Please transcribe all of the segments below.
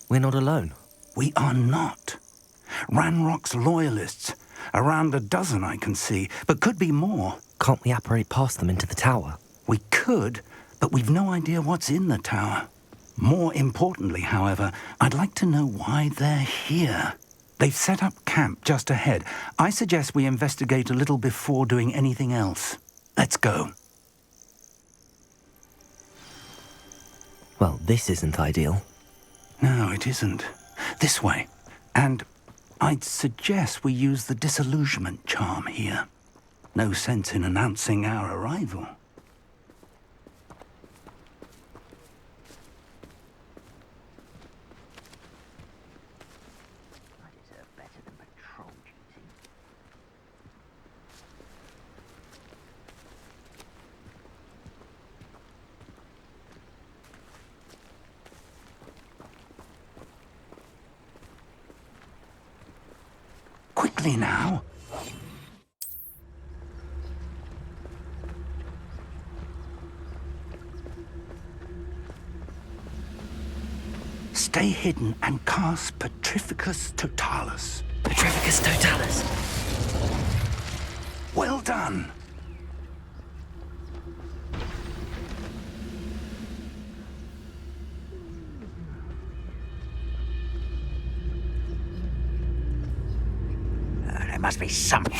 We're not alone. We are not. Ranrock's loyalists. Around a dozen I can see, but could be more. Can't we apparate past them into the tower? We could, but we've no idea what's in the tower. More importantly, however, I'd like to know why they're here. They've set up camp just ahead. I suggest we investigate a little before doing anything else. Let's go. Well, this isn't ideal. No, it isn't. This way. And I'd suggest we use the disillusionment charm here. No sense in announcing our arrival. Quickly now. Stay hidden and cast Petrificus Totalis. Petrificus Totalis. Well done. There must be something.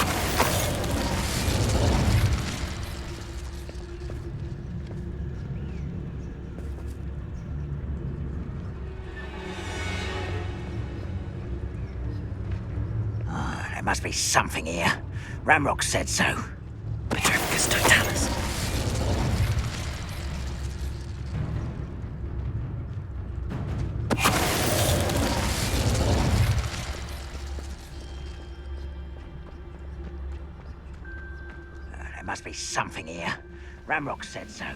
There must be something here. Ranrock said so. Petrificus Totalis. There must be something here. Ranrock said so.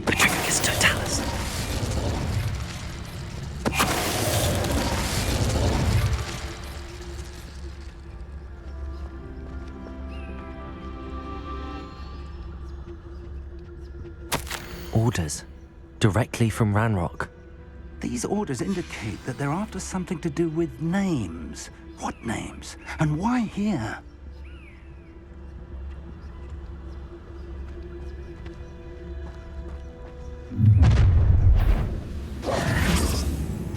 Petrificus Totalis. Orders. Directly from Ranrock. These orders indicate that they're after something to do with names. What names? And why here?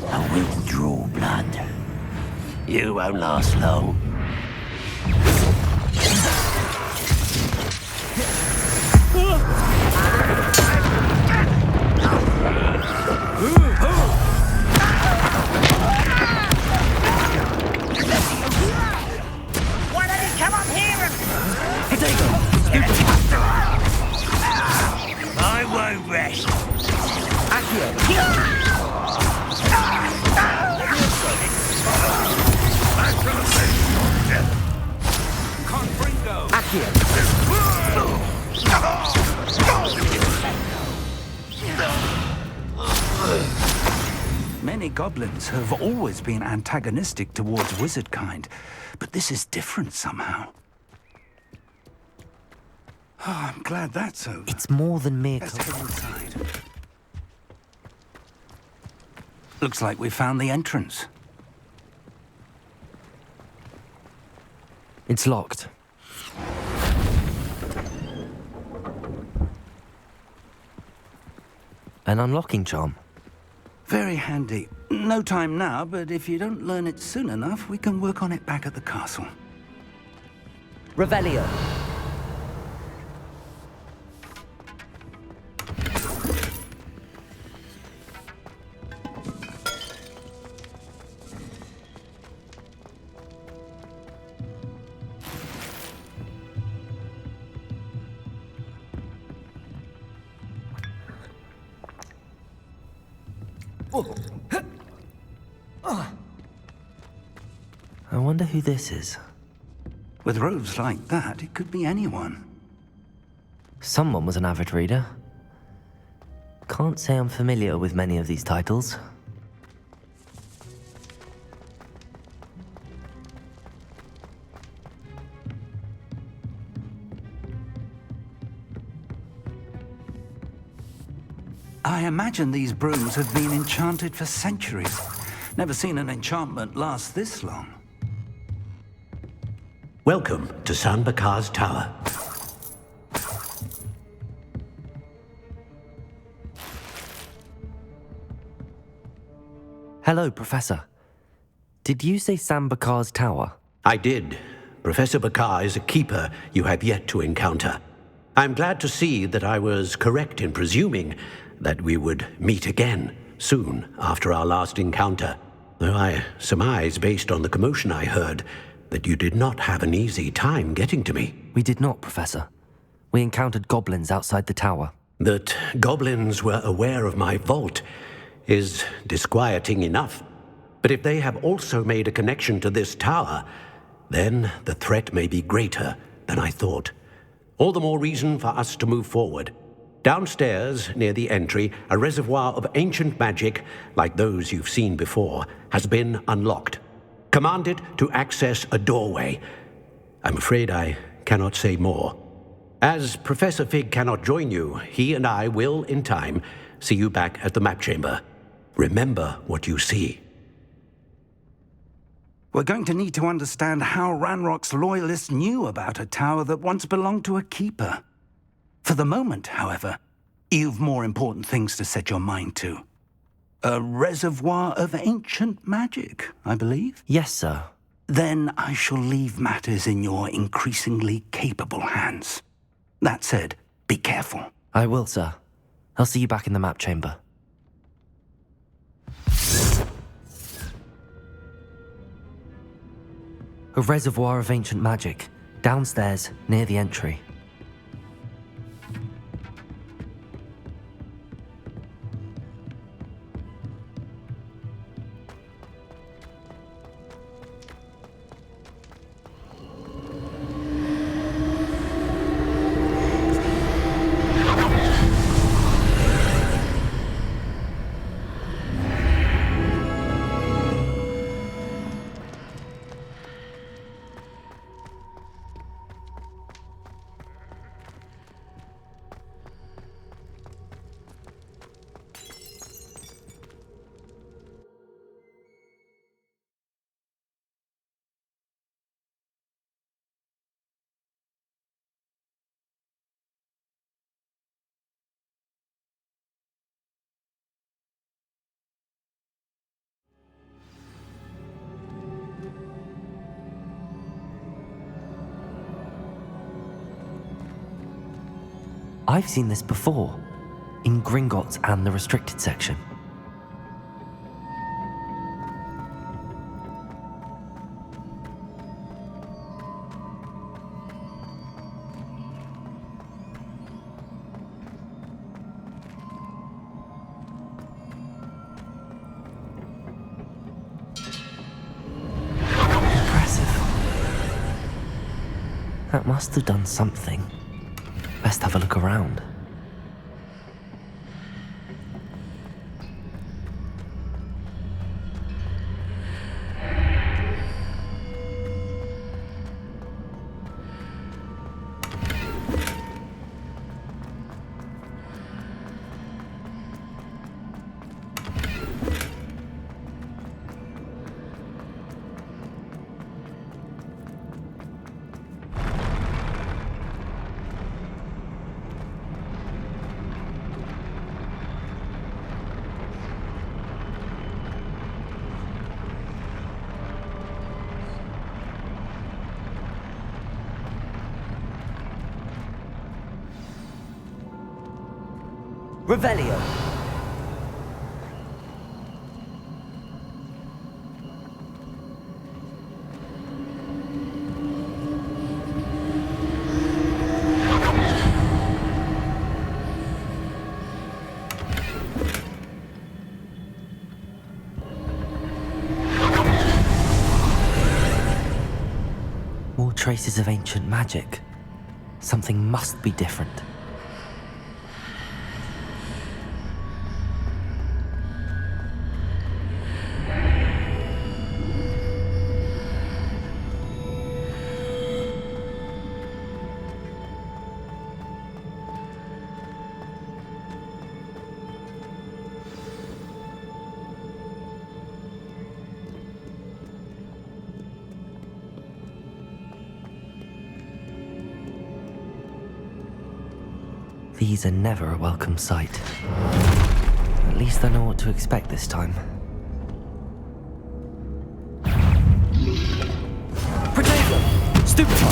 I will draw blood. You won't last long. Why don't you come up here and... I won't rest. Many goblins have always been antagonistic towards wizard kind, but this is different somehow. Oh, I'm glad that's over. It's more than mere... Let's head inside. Looks like we found the entrance. It's locked. An unlocking charm. Very handy. No time now, but if you don't learn it soon enough, we can work on it back at the castle. Revelio. I wonder who this is. With robes like that, it could be anyone. Someone was an avid reader. Can't say I'm familiar with many of these titles. I imagine these brooms have been enchanted for centuries. Never seen an enchantment last this long. Welcome to San Bakar's Tower. Hello, Professor. Did you say Sam Bakar's tower? I did. Professor Bakar is a keeper you have yet to encounter. I'm glad to see that I was correct in presuming that we would meet again soon after our last encounter, though I surmise, based on the commotion I heard, that you did not have an easy time getting to me. We did not, Professor. We encountered goblins outside the tower. That goblins were aware of my vault is disquieting enough. But if they have also made a connection to this tower, then the threat may be greater than I thought. All the more reason for us to move forward. Downstairs, near the entry, a reservoir of ancient magic, like those you've seen before, has been unlocked. Command it to access a doorway. I'm afraid I cannot say more. As Professor Fig cannot join you, he and I will, in time, see you back at the map chamber. Remember what you see. We're going to need to understand how Ranrock's loyalists knew about a tower that once belonged to a keeper. For the moment, however, you've more important things to set your mind to. A reservoir of ancient magic, I believe? Yes, sir. Then I shall leave matters in your increasingly capable hands. That said, be careful. I will, sir. I'll see you back in the map chamber. A reservoir of ancient magic, downstairs, near the entry. I've seen this before, in Gringotts and the restricted section. Impressive. That must have done something. Best have a look around. Revelio. More traces of ancient magic. Something must be different. These are never a welcome sight. At least I know what to expect this time. Potato! Stupefy!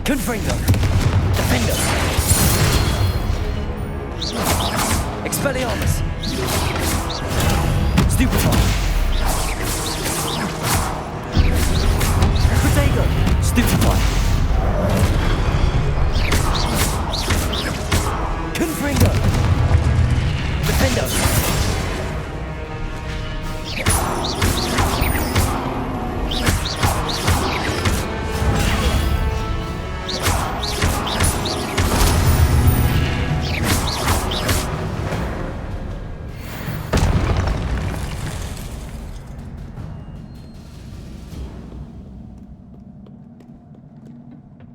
Confringo! Defender! Expelliarmus! Stupefy! Stupefy! Confringo! Defender!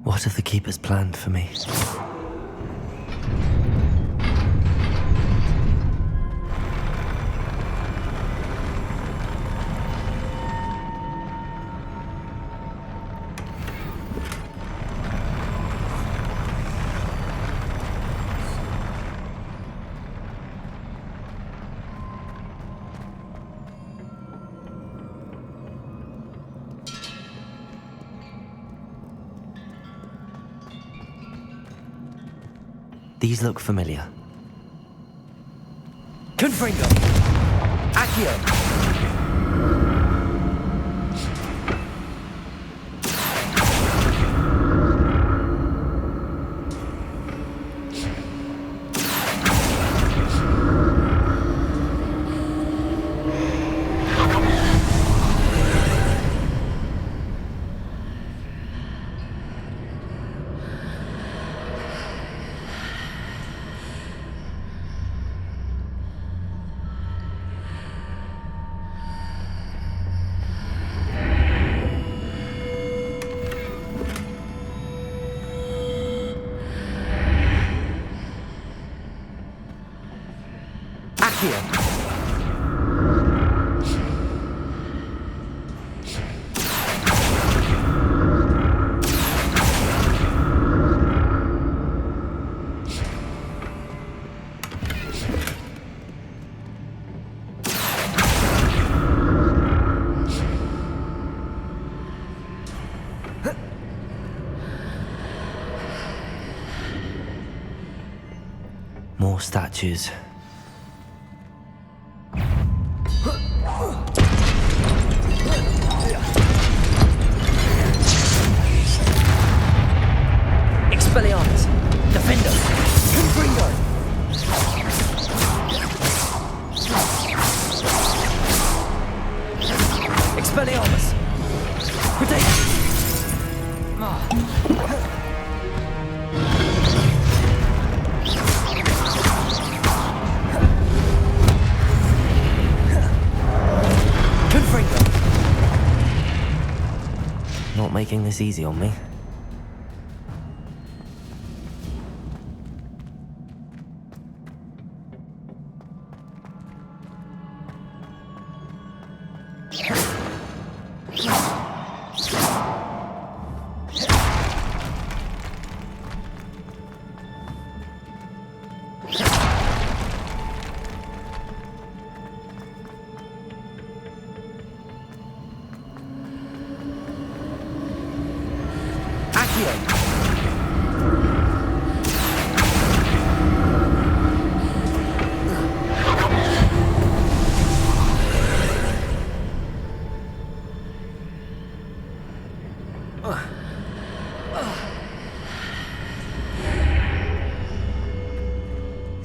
What have the Keepers planned for me? These look familiar. Confringo! Accio! More statues. Expelliarmus! Defender! Confringo! Expelliarmus! Potato! Not making this easy on me.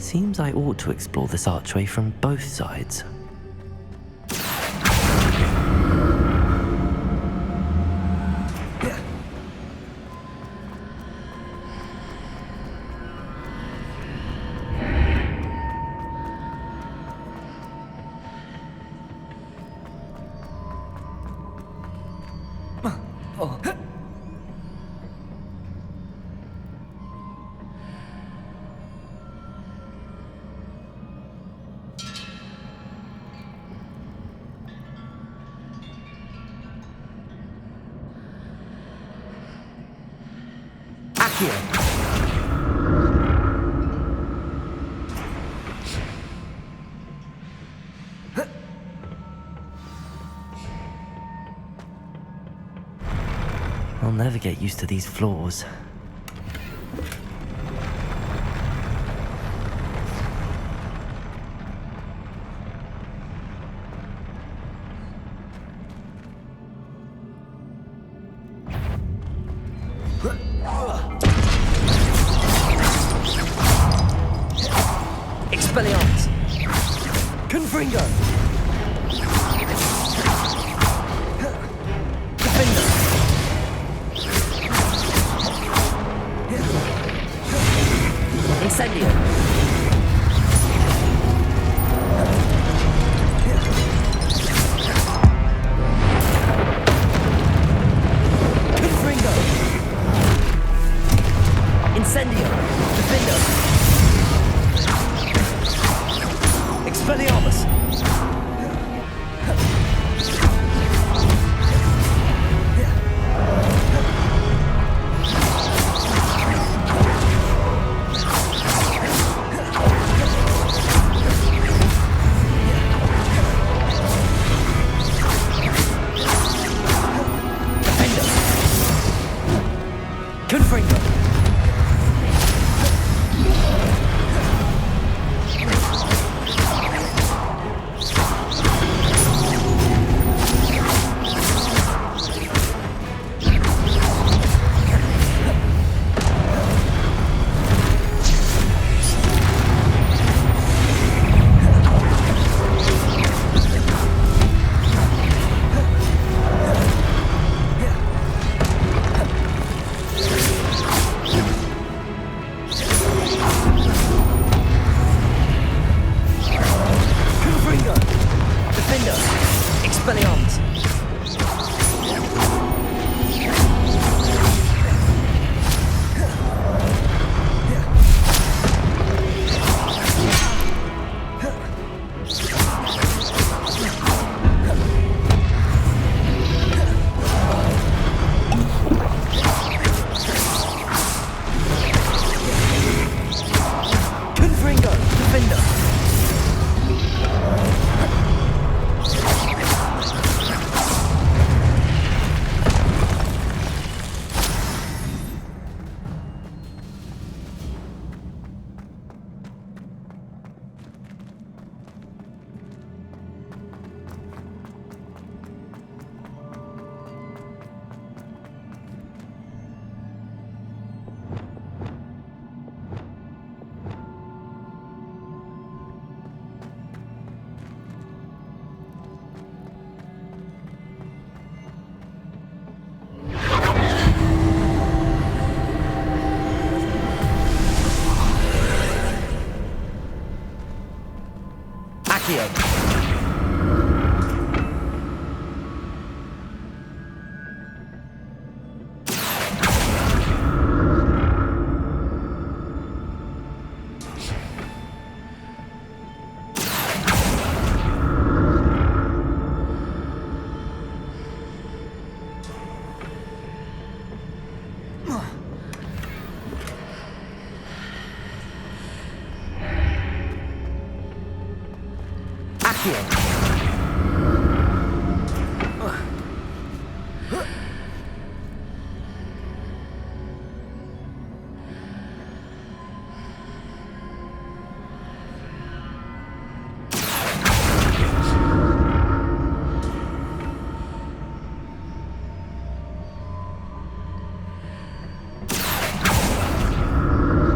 Seems I ought to explore this archway from both sides. I'll never get used to these floors. Expelliarmus! Confringo! Defender! Incendio! Confringo! Incendio! Defender! Expelliarmus! Confringo! Expelliarmus! Confringo! Defender! Accio!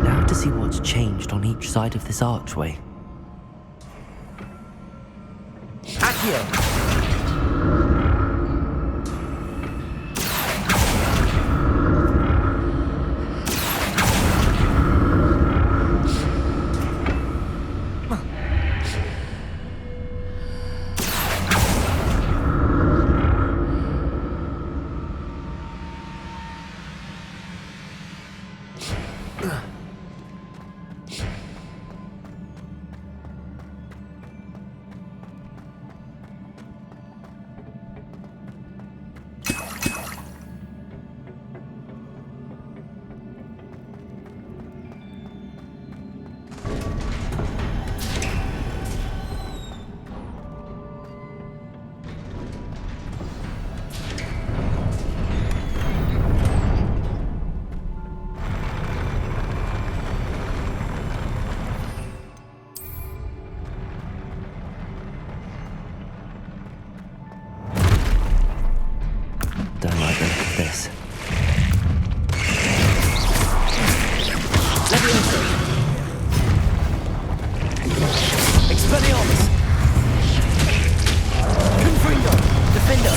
Now to see what's changed on each side of this archway? Accio. Don't like the look of this. Leviosa. Expelliarmus. Confringo. Defender.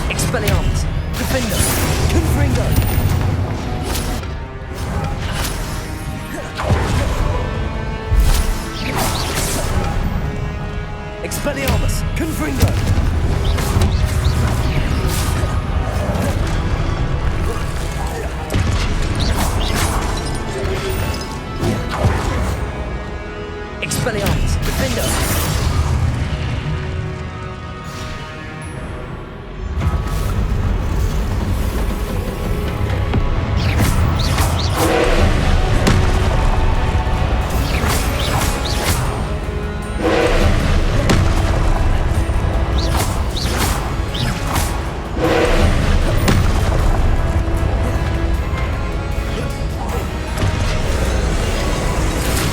Expelliarmus. Defender. Confringo. Expelliarmus. Confringo. Expelliarmus. Defender.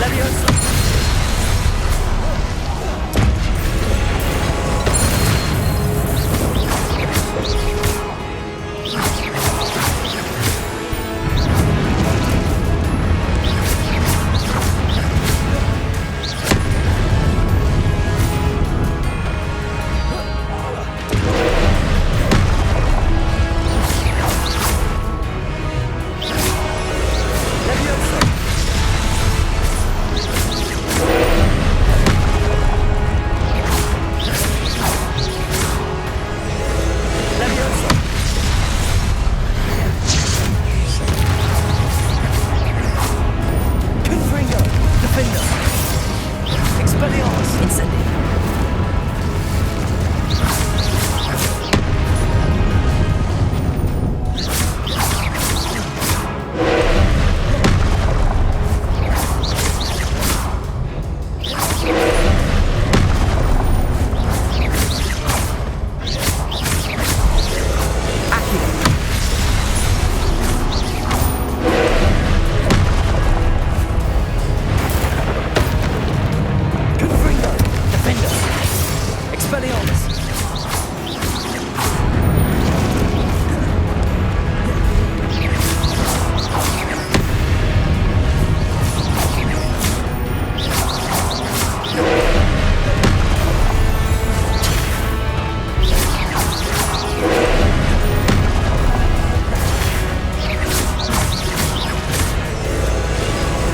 Leviosa. Leviosa. Leviosa. Confringo. Defender. Expelliarmus. Incendio. Accio. Confringo. Defender. Expelliarmus.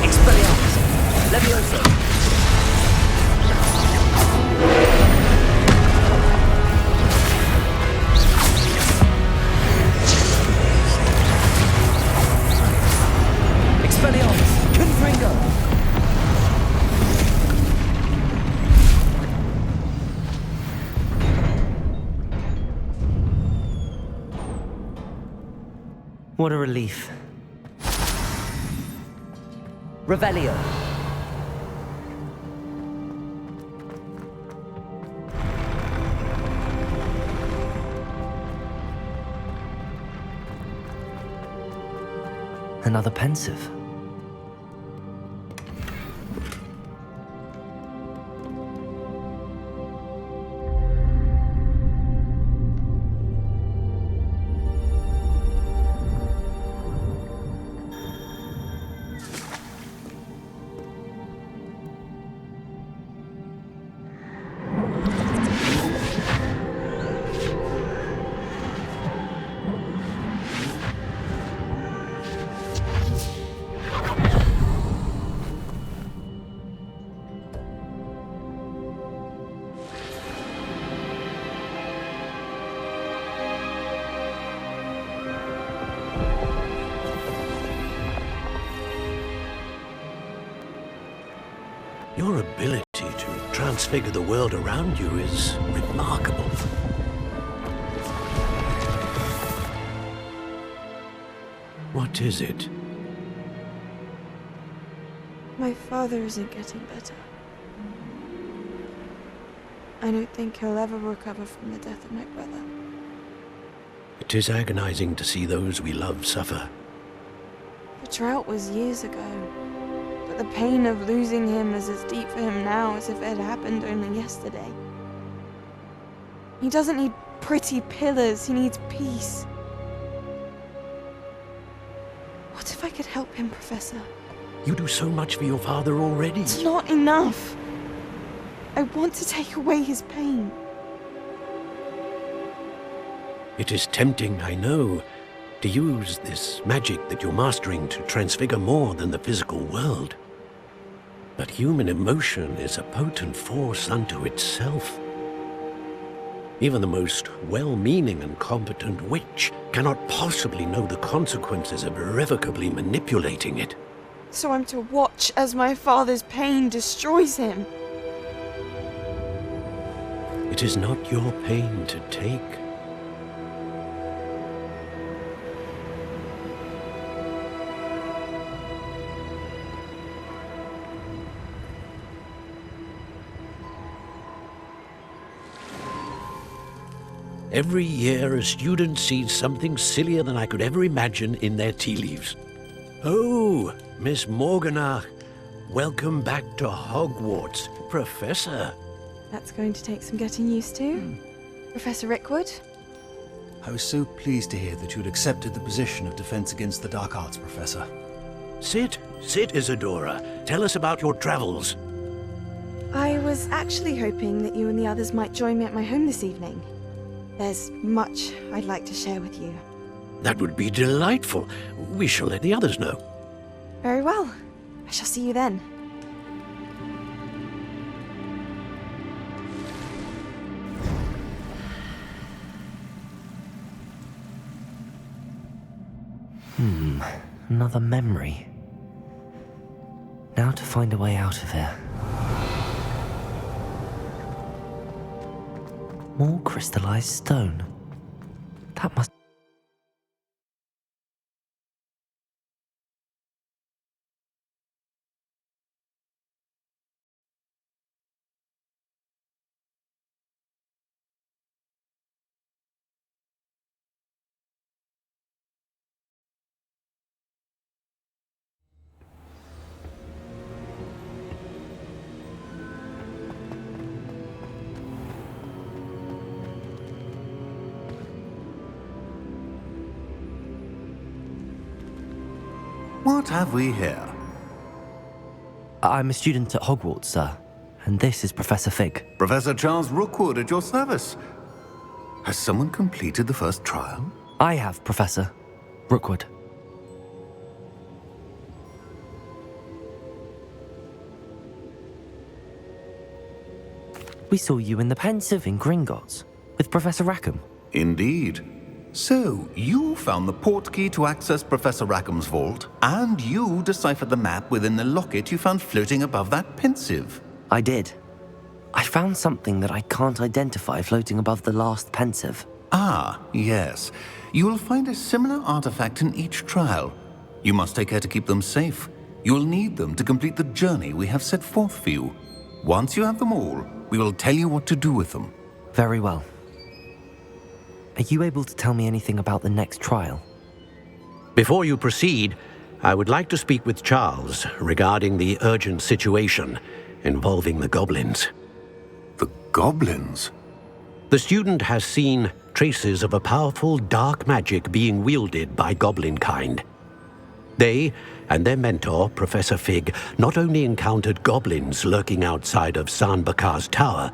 Expelliarmus. Leviosa. Expelliarmus. Confringo. What a relief. Revelio. Another pensive. Your ability to transfigure the world around you is remarkable. What is it? My father isn't getting better. I don't think he'll ever recover from the death of my brother. It is agonizing to see those we love suffer. The drought was years ago, but the pain of losing him is as deep for him now as if it had happened only yesterday. He doesn't need pretty pillars, he needs peace. What if I could help him, Professor? You do so much for your father already. It's not enough. I want to take away his pain. It is tempting, I know, to use this magic that you're mastering to transfigure more than the physical world. But human emotion is a potent force unto itself. Even the most well-meaning and competent witch cannot possibly know the consequences of irrevocably manipulating it. So I'm to watch as my father's pain destroys him. It is not your pain to take. Every year, a student sees something sillier than I could ever imagine in their tea leaves. Oh, Miss Morganach, welcome back to Hogwarts, Professor. That's going to take some getting used to. Professor Rickwood? I was so pleased to hear that you'd accepted the position of Defense Against the Dark Arts, Professor. Sit, Isadora. Tell us about your travels. I was actually hoping that you and the others might join me at my home this evening. There's much I'd like to share with you. That would be delightful. We shall let the others know. Very well. I shall see you then. Another memory. Now to find a way out of here. More crystallized stone. That must... What have we here? I'm a student at Hogwarts, sir. And this is Professor Fig. Professor Charles Rookwood at your service. Has someone completed the first trial? I have, Professor Rookwood. We saw you in the Pensive in Gringotts with Professor Rackham. Indeed. So, you found the portkey to access Professor Rackham's vault, and you deciphered the map within the locket you found floating above that pensive. I did. I found something that I can't identify floating above the last Pensive. Ah, yes. You will find a similar artifact in each trial. You must take care to keep them safe. You will need them to complete the journey we have set forth for you. Once you have them all, we will tell you what to do with them. Very well. Are you able to tell me anything about the next trial? Before you proceed, I would like to speak with Charles regarding the urgent situation involving the goblins. The goblins? The student has seen traces of a powerful dark magic being wielded by goblin kind. They and their mentor, Professor Fig, not only encountered goblins lurking outside of San Bakar's tower,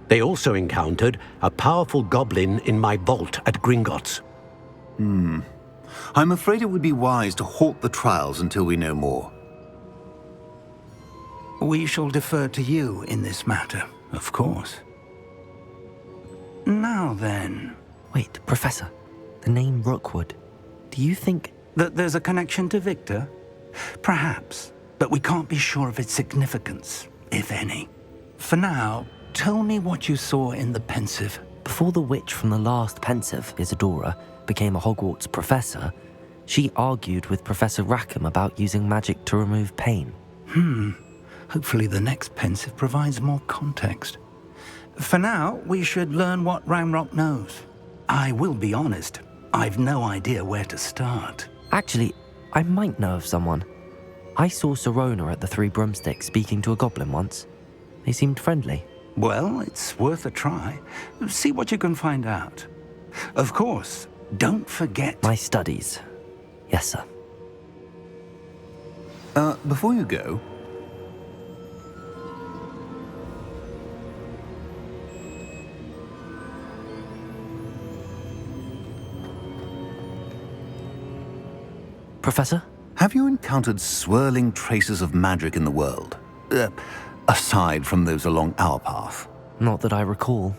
they also encountered a powerful goblin in my vault at Gringotts. I'm afraid it would be wise to halt the trials until we know more. We shall defer to you in this matter, of course. Now then, Wait, Professor. The name Rookwood. Do you think... that there's a connection to Victor? Perhaps, but we can't be sure of its significance, if any. For now, tell me what you saw in the pensive. Before the witch from the last pensive, Isadora, became a Hogwarts professor, she argued with Professor Rackham about using magic to remove pain. Hopefully the next pensive provides more context. For now, we should learn what Ranrock knows. I will be honest, I've no idea where to start. Actually, I might know of someone. I saw Sirona at the Three Broomsticks speaking to a goblin once. They seemed friendly. Well, it's worth a try. See what you can find out. Of course, don't forget... My studies. Yes, sir. Before you go, Professor? have you encountered swirling traces of magic in the world? Aside from those along our path. Not that I recall.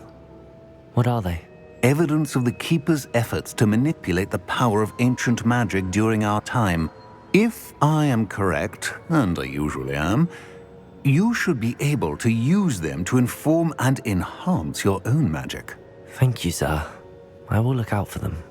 What are they? Evidence of the Keeper's efforts to manipulate the power of ancient magic during our time. If I am correct, and I usually am, you should be able to use them to inform and enhance your own magic. Thank you, sir. I will look out for them.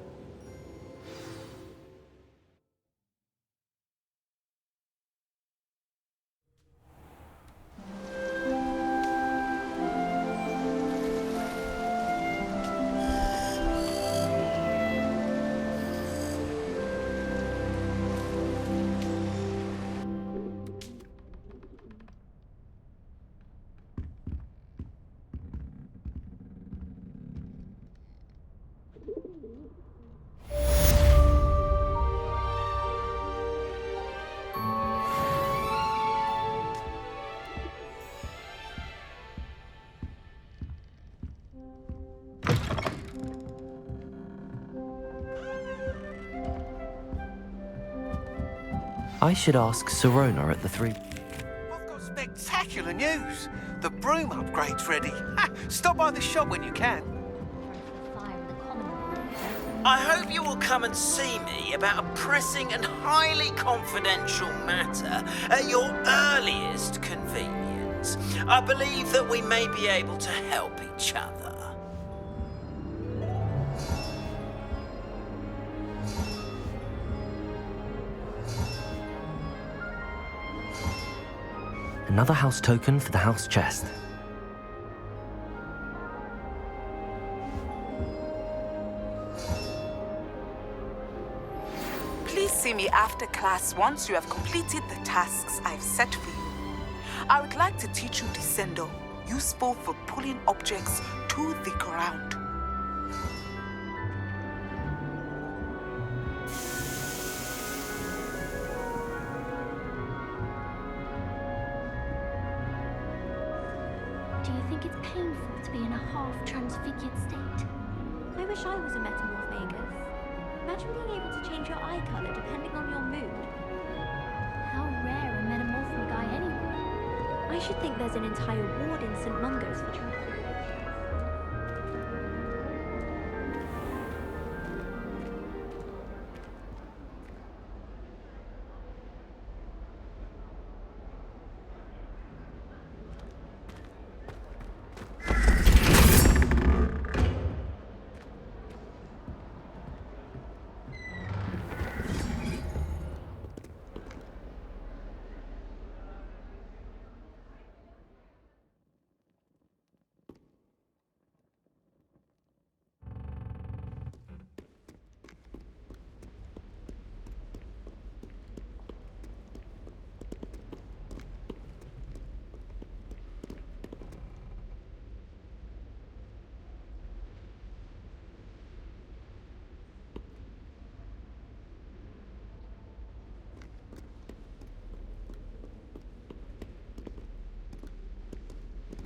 I should ask Sirona at the Three... I've got spectacular news. The broom upgrade's ready. Stop by the shop when you can. I hope you will come and see me about a pressing and highly confidential matter at your earliest convenience. I believe that we may be able to help each other. Another house token for the house chest. Please see me after class once you have completed the tasks I've set for you. I would like to teach you Descendo, useful for pulling objects to the ground. Do you think it's painful to be in a half-transfigured state? I wish I was a metamorph magus. Imagine being able to change your eye color depending on your mood. How rare a metamorphic eye anyway. I should think there's an entire ward in St. Mungo's for travel.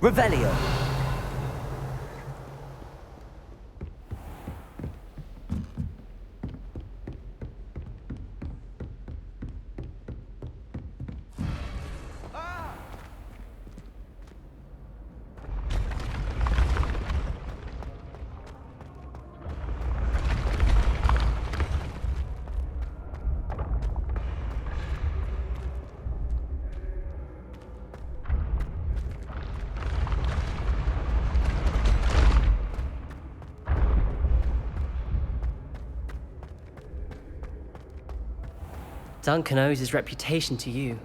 Revelio. Duncan owes his reputation to you.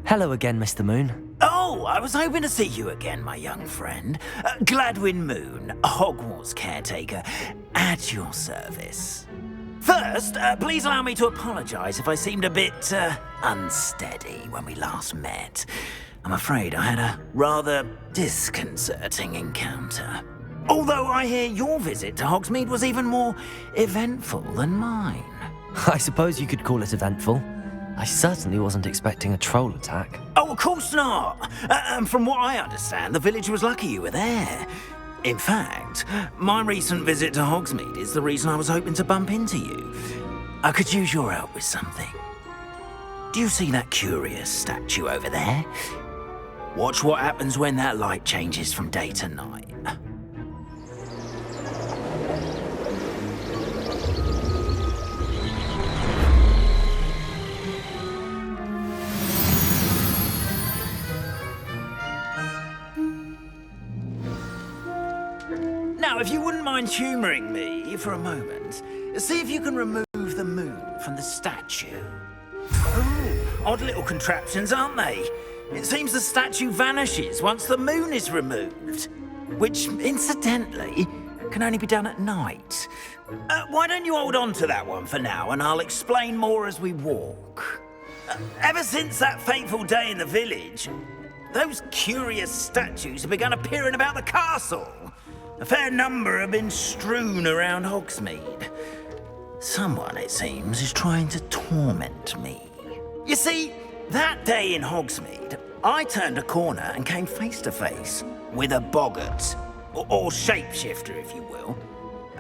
Hello again, Mr. Moon. Oh, I was hoping to see you again, my young friend. Gladwin Moon, Hogwarts caretaker, at your service. First, please allow me to apologise if I seemed a bit unsteady when we last met. I'm afraid I had a rather disconcerting encounter. Although I hear your visit to Hogsmeade was even more eventful than mine. I suppose you could call it eventful. I certainly wasn't expecting a troll attack. Oh, of course not. And from what I understand, the village was lucky you were there. In fact, my recent visit to Hogsmeade is the reason I was hoping to bump into you. I could use your help with something. Do you see that curious statue over there? Watch what happens when that light changes from day to night. Now, if you wouldn't mind humouring me for a moment, see if you can remove the moon from the statue. Oh, odd little contraptions, aren't they? It seems the statue vanishes once the moon is removed, which, incidentally, can only be done at night. Why don't you hold on to that one for now, and I'll explain more as we walk. Ever since that fateful day in the village, those curious statues have begun appearing about the castle. A fair number have been strewn around Hogsmeade. Someone, it seems, is trying to torment me. You see, that day in Hogsmeade, I turned a corner and came face to face with a boggart, or shapeshifter, if you will,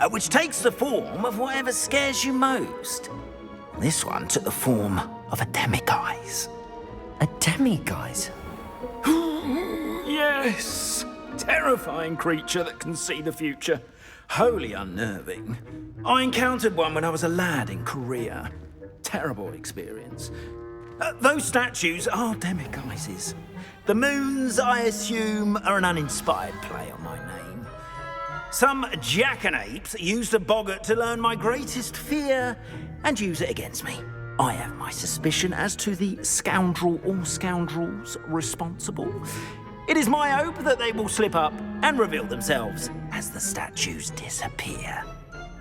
which takes the form of whatever scares you most. This one took the form of a demiguise. A demiguise? Yes! Terrifying creature that can see the future. Wholly unnerving. I encountered one when I was a lad in Korea. Terrible experience. Those statues are demiguises. The moons, I assume, are an uninspired play on my name. Some jackanapes used a boggart to learn my greatest fear and use it against me. I have my suspicion as to the scoundrel or scoundrels responsible. It is my hope that they will slip up and reveal themselves as the statues disappear.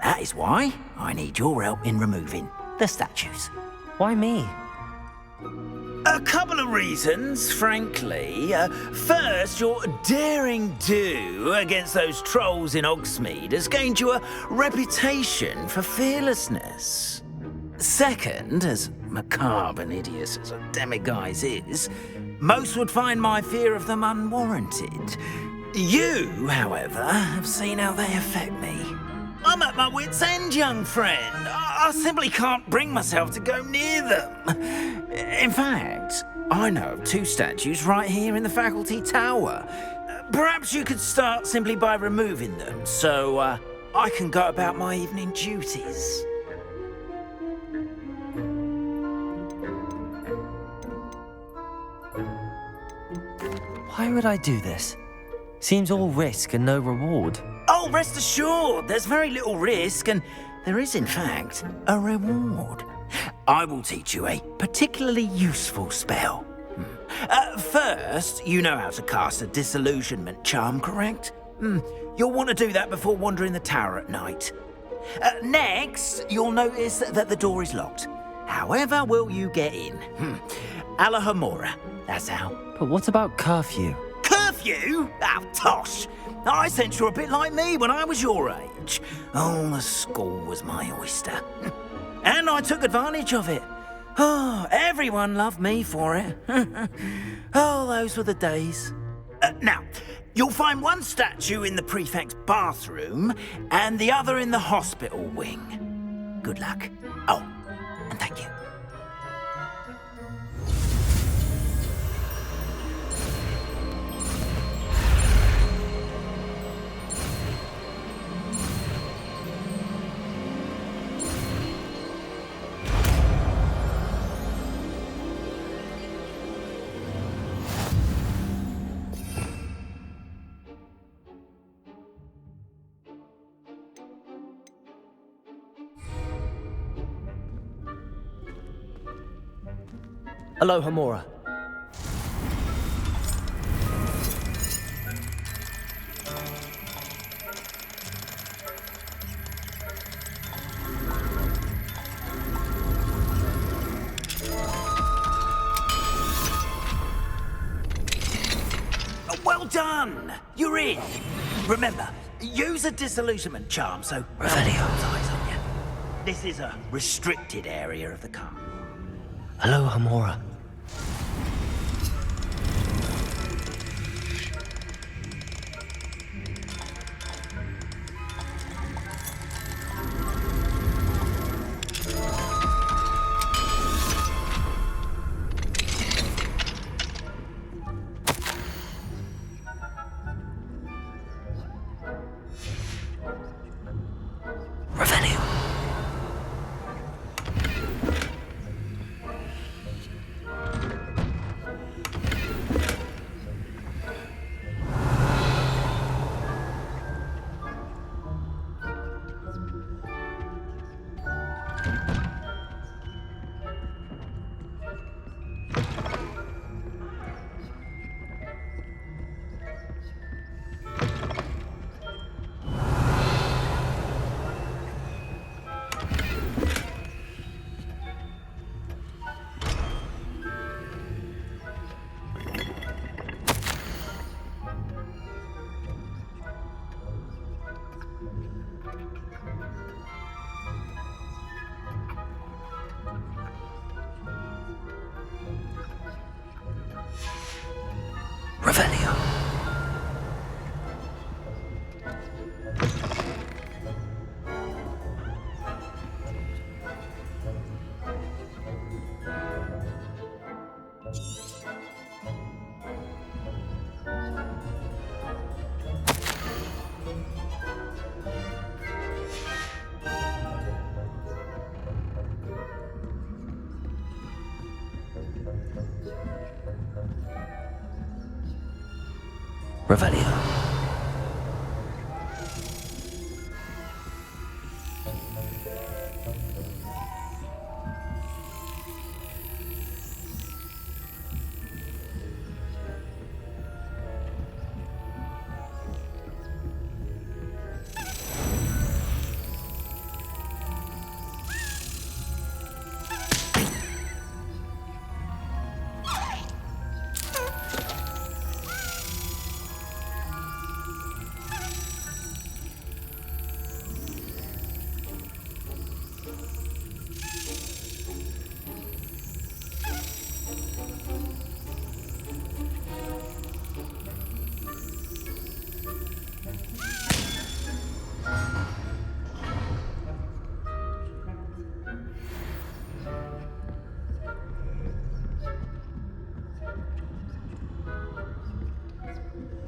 That is why I need your help in removing the statues. Why me? A couple of reasons, frankly. First, your daring do against those trolls in Hogsmeade has gained you a reputation for fearlessness. Second, as macabre and hideous as a demiguise is, most would find my fear of them unwarranted. You, however, have seen how they affect me. I'm at my wit's end, young friend. I simply can't bring myself to go near them. In fact, I know of two statues right here in the faculty tower. Perhaps you could start simply by removing them, so I can go about my evening duties. Why would I do this? Seems all risk and no reward. Oh, rest assured, there's very little risk, and there is, in fact, a reward. I will teach you a particularly useful spell. First, you know how to cast a disillusionment charm, correct? You'll want to do that before wandering the tower at night. Next, you'll notice that the door is locked. However will you get in? Alahomora, that's how. But what about curfew? Curfew? Oh, tosh. I sense you're a bit like me when I was your age. Oh, the school was my oyster. And I took advantage of it. Oh, everyone loved me for it. Oh, those were the days. Now, you'll find one statue in the prefect's bathroom and the other in the hospital wing. Good luck. Oh, and thank you. Alohomora. Well done! You're in. Remember, use a disillusionment charm so Revelio's eyes on you. This is a restricted area of the camp. Alohomora. Revelio. Revelio.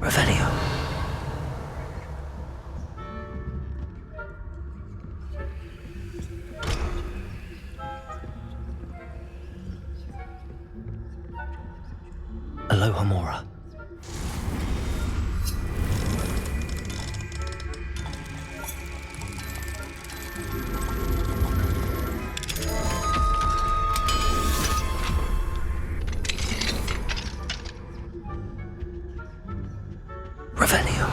Revelio. Alohomora. Revelio.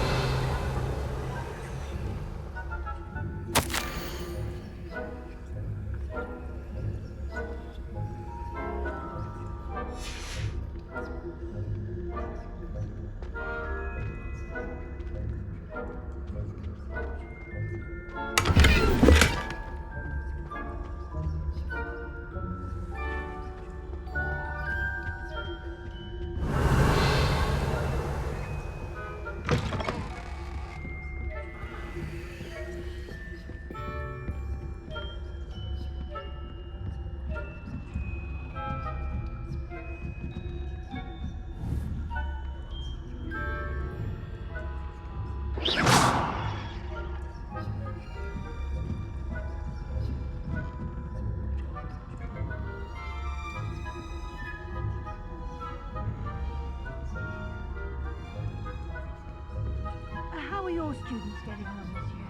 are your students getting on this year?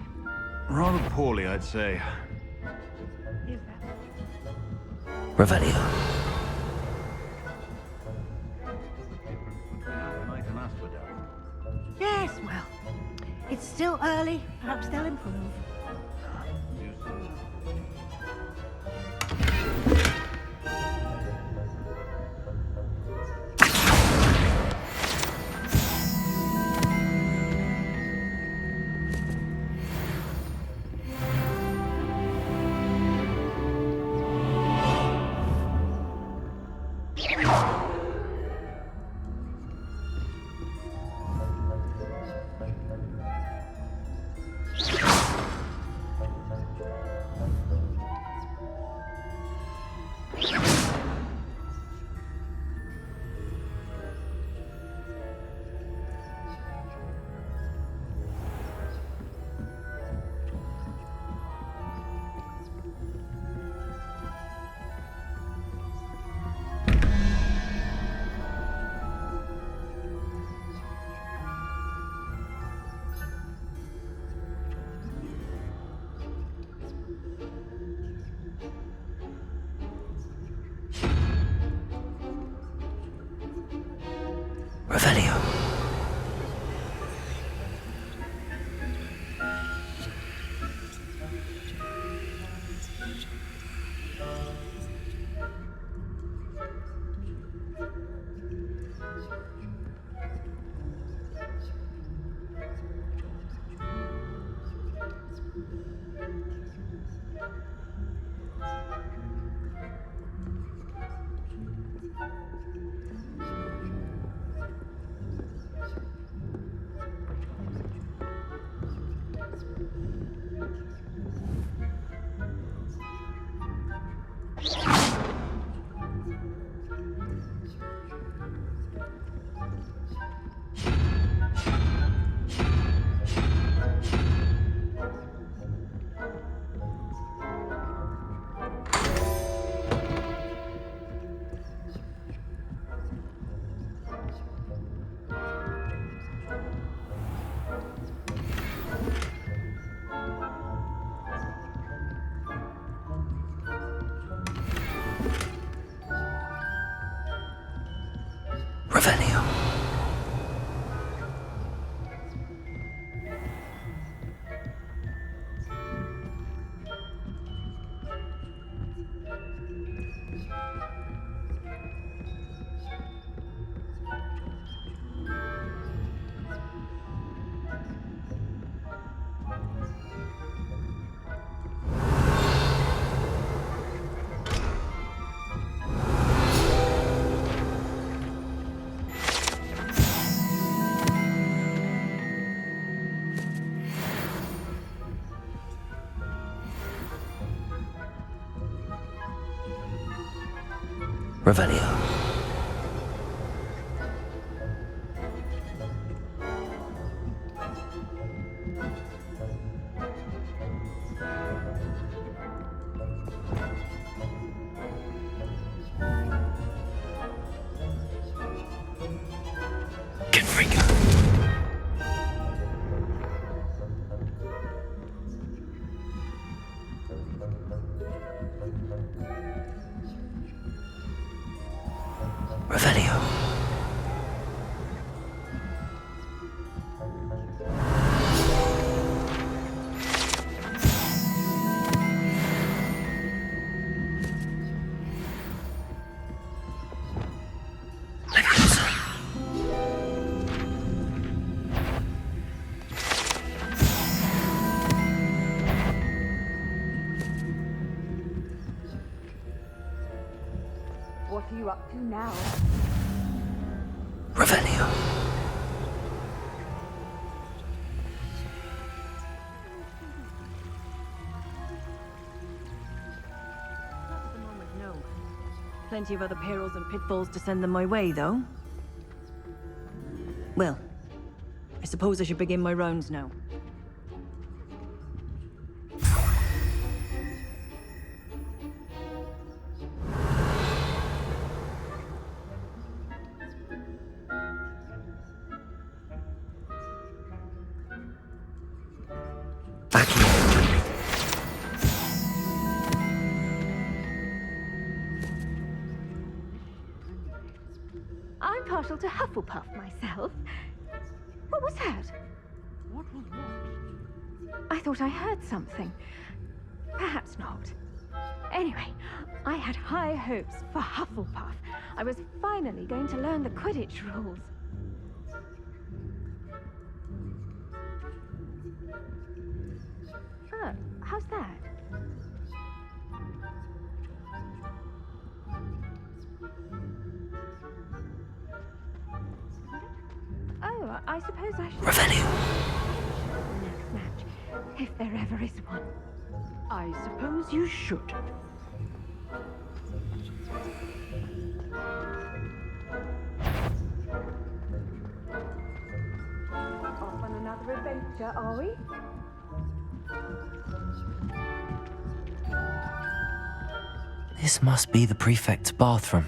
Rather poorly, I'd say. Is that? Revelio. Yes, well, it's still early. Perhaps they'll improve. Revelio. Revelio. Revelio. Confringo. Revelio. What are you up to now? Revelio. Not at the moment, no. Plenty of other perils and pitfalls to send them my way, though. Well, I suppose I should begin my rounds now. partial to Hufflepuff myself. What was that? What was what? I thought I heard something. Perhaps not. Anyway, I had high hopes for Hufflepuff. I was finally going to learn the Quidditch rules. Oh, how's that? Oh, I suppose I should... Revelio. Next match, if there ever is one. I suppose you should. Off on another adventure, are we? This must be the prefect's bathroom.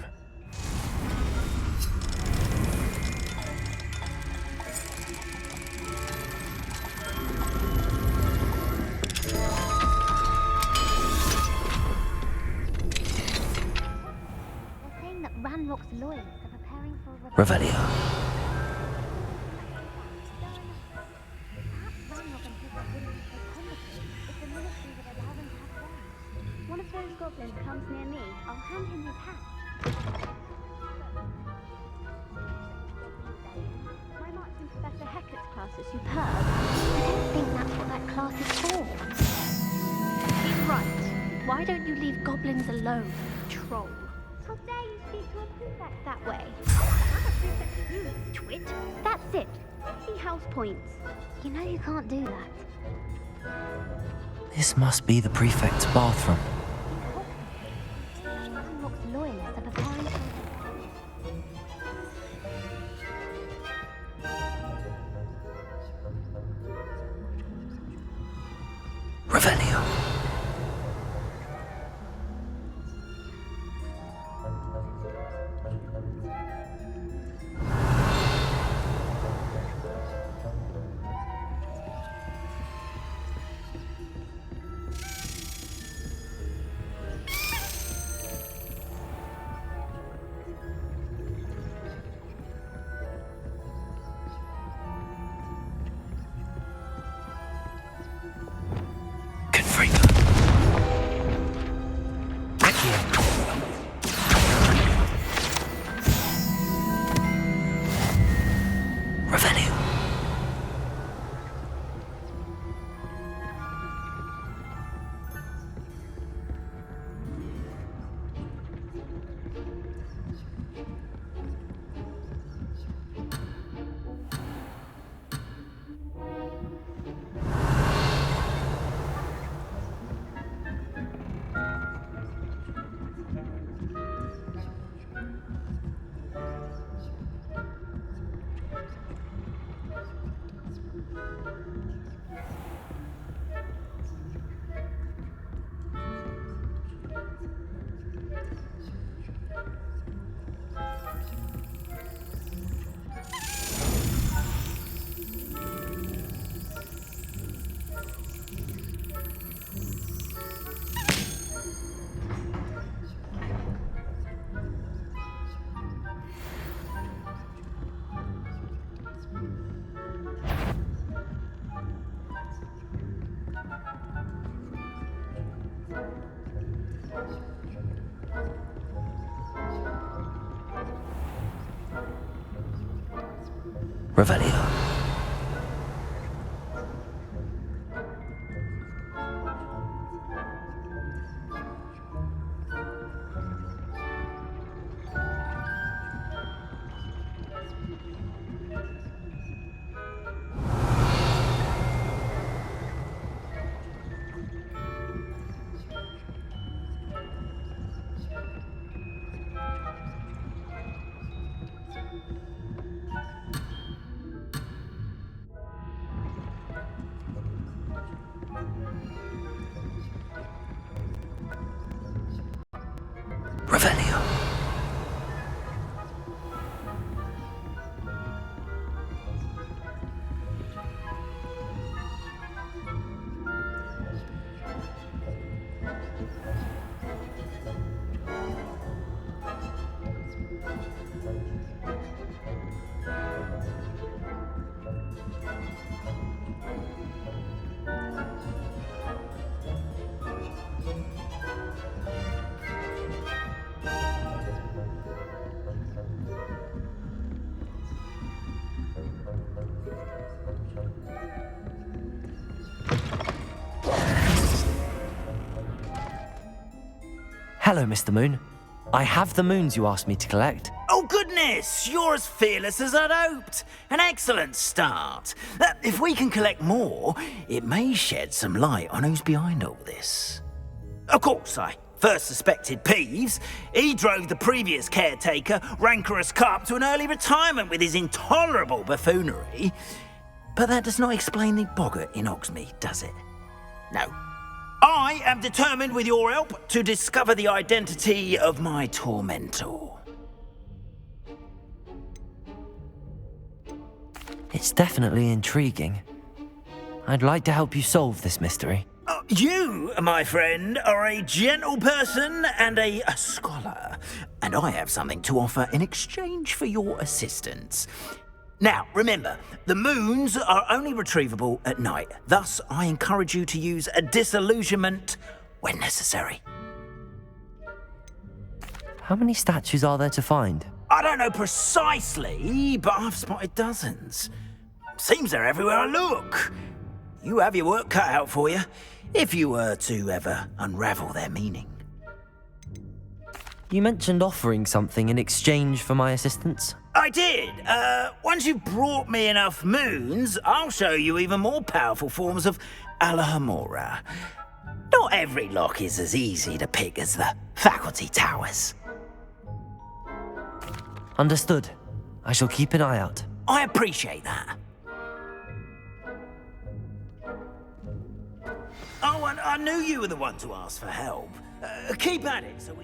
Revelio. One of those goblins comes near me, I'll hand him his hat. My marching Professor Hecat's class is superb. I don't think that's what that class is for. He's right. Why don't you leave goblins alone, troll? How dare you speak to a prefect that way? I'm a prefect too, twit. That's it. 3 house points. You know you can't do that. This must be the prefect's bathroom. Ranrock's loyalists are preparing for... Revelio. Revelio. Hello, Mr. Moon. I have the moons you asked me to collect. Oh, goodness! You're as fearless as I'd hoped. An excellent start. If we can collect more, it may shed some light on who's behind all this. Of course, I first suspected Peeves. He drove the previous caretaker, Rancorous Carp, to an early retirement with his intolerable buffoonery. But that does not explain the boggart in Hogsmeade, does it? No. I am determined, with your help, to discover the identity of my tormentor. It's definitely intriguing. I'd like to help you solve this mystery. You, my friend, are a gentle person and a scholar, and I have something to offer in exchange for your assistance. Now, remember, the moons are only retrievable at night. Thus, I encourage you to use a disillusionment when necessary. How many statues are there to find? I don't know precisely, but I've spotted dozens. Seems they're everywhere I look. You have your work cut out for you, if you were to ever unravel their meaning. You mentioned offering something in exchange for my assistance. I did. Once you've brought me enough moons, I'll show you even more powerful forms of Alohomora. Not every lock is as easy to pick as the faculty towers. Understood. I shall keep an eye out. I appreciate that. Oh, and I knew you were the one to ask for help. Keep at it so we...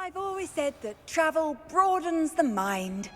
I've always said that travel broadens the mind.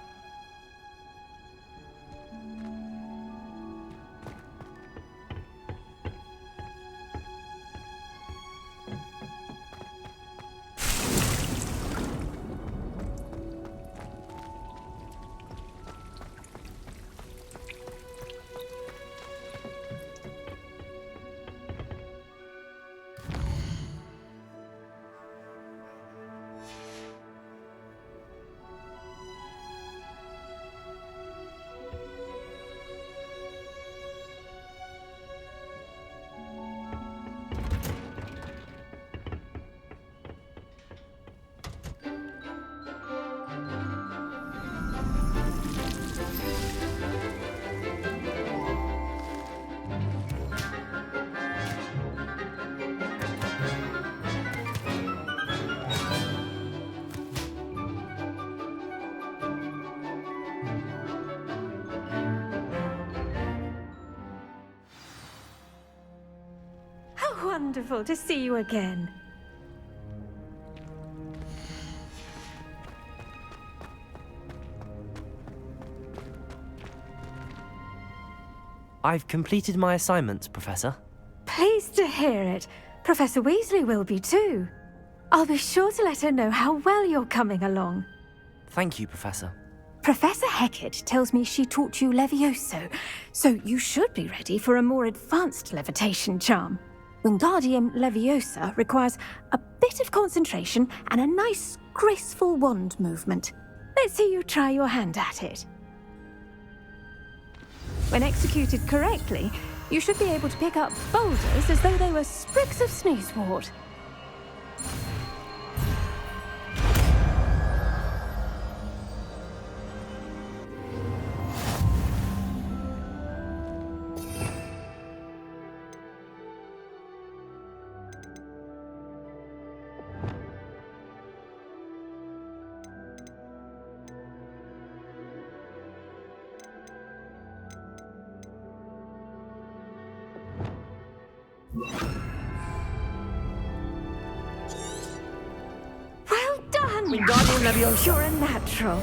Wonderful to see you again. I've completed my assignments, Professor. Pleased to hear it. Professor Weasley will be too. I'll be sure to let her know how well you're coming along. Thank you, Professor. Professor Hecat tells me she taught you Levioso, so you should be ready for a more advanced levitation charm. Wingardium Leviosa requires a bit of concentration and a nice, graceful wand movement. Let's see you try your hand at it. When executed correctly, you should be able to pick up boulders as though they were sprigs of sneezewort. Well done! Wingardium Leviosa! You're a natural.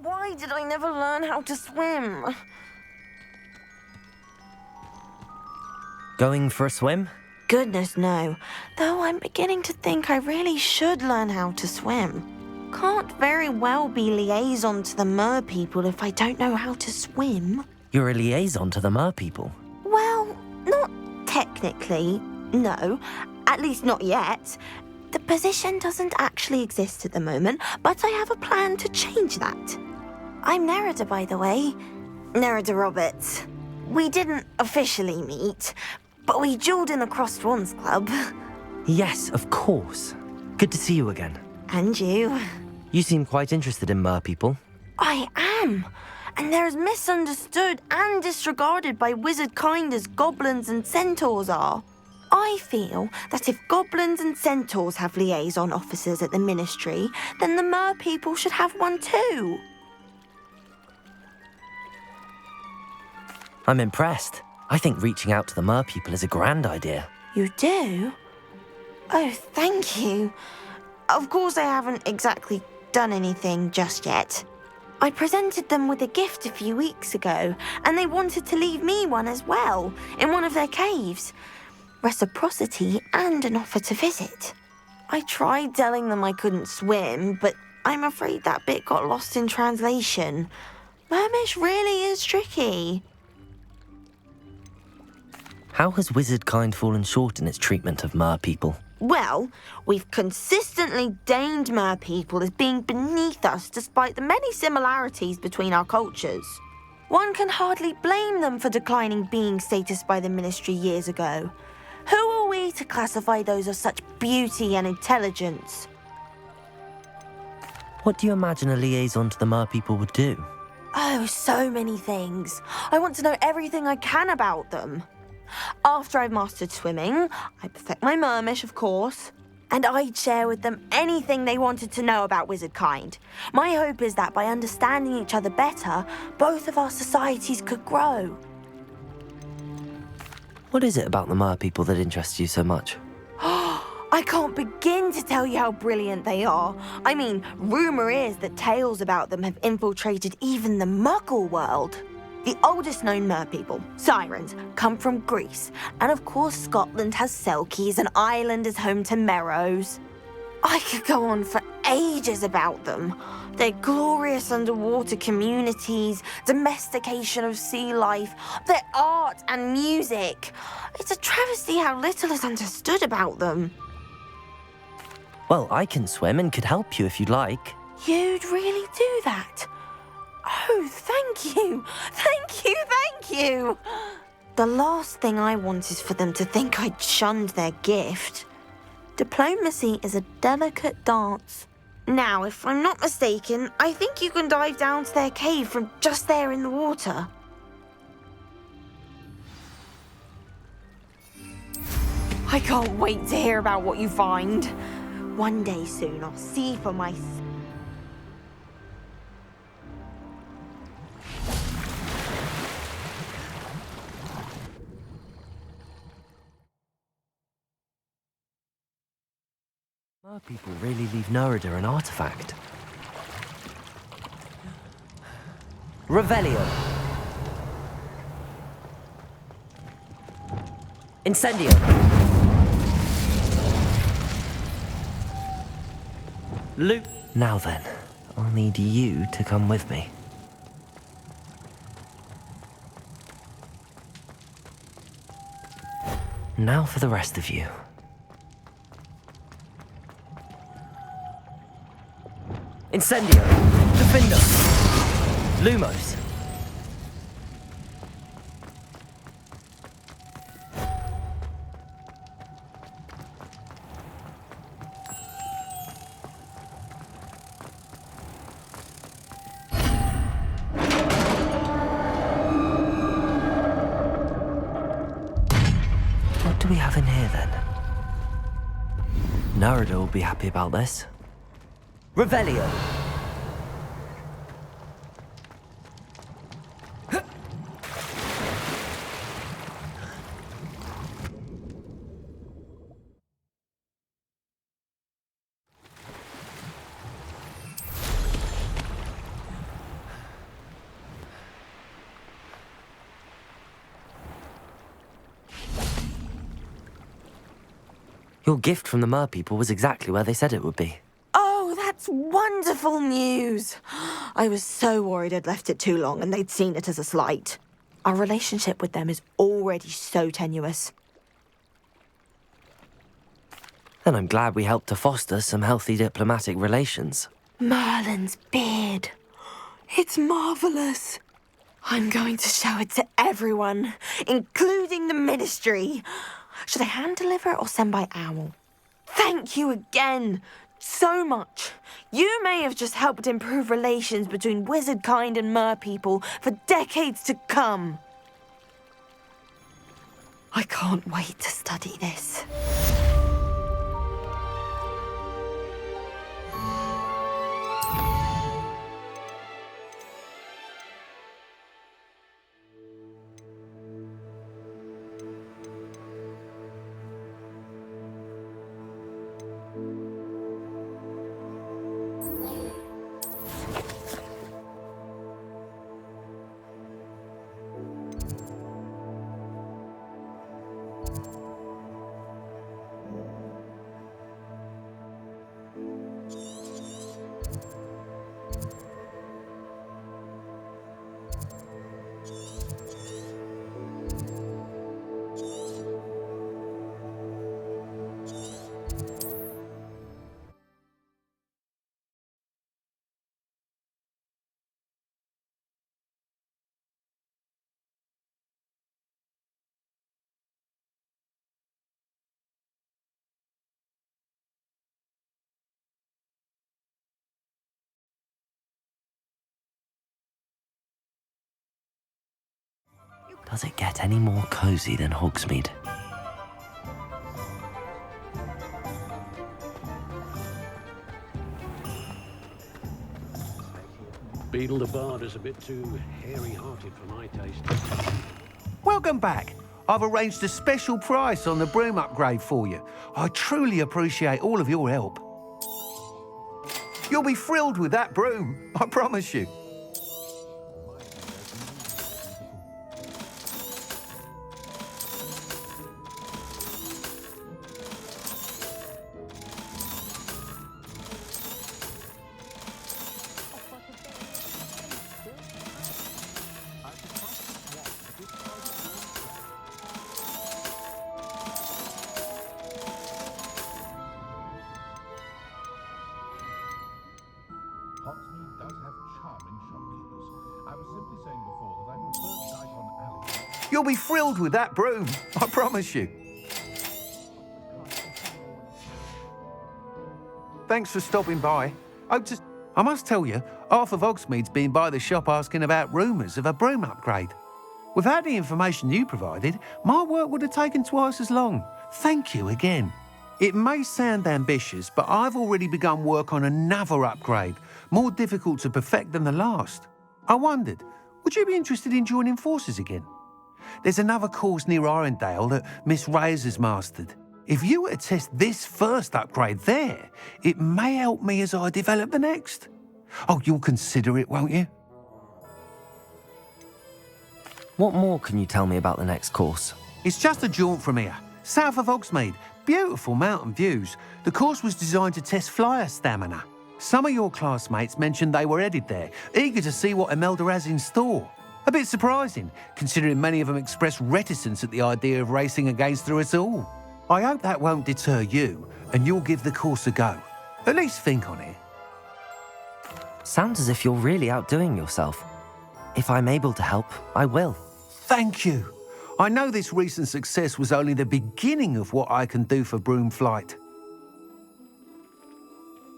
Why did I never learn how to swim? Going for a swim? Goodness, no. Though I'm beginning to think I really should learn how to swim. Can't very well be liaison to the mer people if I don't know how to swim. You're a liaison to the mer people. Well, not technically, no. At least not yet. The position doesn't actually exist at the moment, but I have a plan to change that. I'm Nerida, by the way. Nerida Roberts. We didn't officially meet, but we duelled in the Crossed Wands Club. Yes, of course. Good to see you again. And you. You seem quite interested in mer people. I am. And they're as misunderstood and disregarded by wizard kind as goblins and centaurs are. I feel that if goblins and centaurs have liaison officers at the Ministry, then the mer people should have one too. I'm impressed. I think reaching out to the mer people is a grand idea. You do? Oh, thank you. Of course I haven't exactly done anything just yet. I presented them with a gift a few weeks ago, and they wanted to leave me one as well, in one of their caves. Reciprocity and an offer to visit. I tried telling them I couldn't swim, but I'm afraid that bit got lost in translation. Mermish really is tricky. How has wizard kind fallen short in its treatment of mer people? Well, we've consistently deemed mer people as being beneath us despite the many similarities between our cultures. One can hardly blame them for declining being status by the Ministry years ago. Who are we to classify those of such beauty and intelligence? What do you imagine a liaison to the mer people would do? Oh, so many things. I want to know everything I can about them. After I've mastered swimming, I perfect my mermish, of course, and I'd share with them anything they wanted to know about wizard kind. My hope is that by understanding each other better, both of our societies could grow. What is it about the mer people that interests you so much? I can't begin to tell you how brilliant they are. I mean, rumour is that tales about them have infiltrated even the Muggle world. The oldest known mer people, sirens, come from Greece, and of course Scotland has Selkies and Ireland is home to Merrows. I could go on for ages about them. Their glorious underwater communities, domestication of sea life, their art and music. It's a travesty how little is understood about them. Well, I can swim and could help you if you'd like. You'd really do that? Oh, thank you! Thank you, thank you! The last thing I want is for them to think I'd shunned their gift. Diplomacy is a delicate dance. Now, if I'm not mistaken, I think you can dive down to their cave from just there in the water. I can't wait to hear about what you find. One day soon, I'll see for myself. Mer people really leave Nerida an artifact. Revelio. Incendio. Loot. Now then, I'll need you to come with me. Now for the rest of you. Incendio. Defender. Lumos. What do we have in here then? Nerida will be happy about this. Revelio. Your gift from the mer people was exactly where they said it would be. Oh, that's wonderful news. I was so worried I'd left it too long and they'd seen it as a slight. Our relationship with them is already so tenuous. Then I'm glad we helped to foster some healthy diplomatic relations. Merlin's beard. It's marvellous. I'm going to show it to everyone, including the Ministry. Should I hand deliver it or send by owl? Thank you again so much. You may have just helped improve relations between wizard kind and mer people for decades to come. I can't wait to study this. Does it get any more cozy than Hogsmeade? Beadle the Bard is a bit too hairy-hearted for my taste. Welcome back. I've arranged a special price on the broom upgrade for you. I truly appreciate all of your help. You'll be thrilled with that broom, I promise you. Hogsmeade does have charming shopkeepers. I was simply saying before that I prefer Diagon Alley. You'll be thrilled with that broom, I promise you. Thanks for stopping by. I must tell you, half of Hogsmeade's been by the shop asking about rumours of a broom upgrade. Without the information you provided, my work would have taken twice as long. Thank you again. It may sound ambitious, but I've already begun work on another upgrade, more difficult to perfect than the last. I wondered, would you be interested in joining forces again? There's another course near Arendelle that Miss Reyes has mastered. If you were to test this first upgrade there, it may help me as I develop the next. Oh, you'll consider it, won't you? What more can you tell me about the next course? It's just a jaunt from here, south of Hogsmeade. Beautiful mountain views. The course was designed to test flyer stamina. Some of your classmates mentioned they were headed there, eager to see what Imelda has in store. A bit surprising, considering many of them expressed reticence at the idea of racing against her at all. I hope that won't deter you, and you'll give the course a go. At least think on it. Sounds as if you're really outdoing yourself. If I'm able to help, I will. Thank you. I know this recent success was only the beginning of what I can do for Broomflight.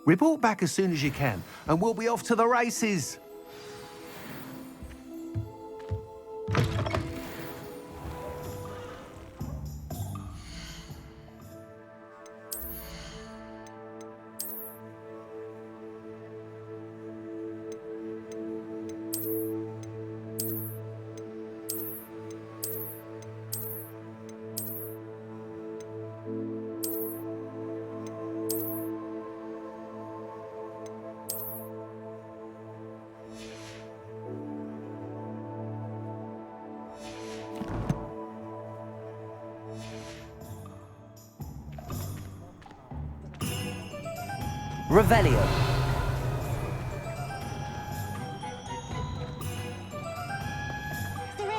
Report back as soon as you can, and we'll be off to the races. Revelio.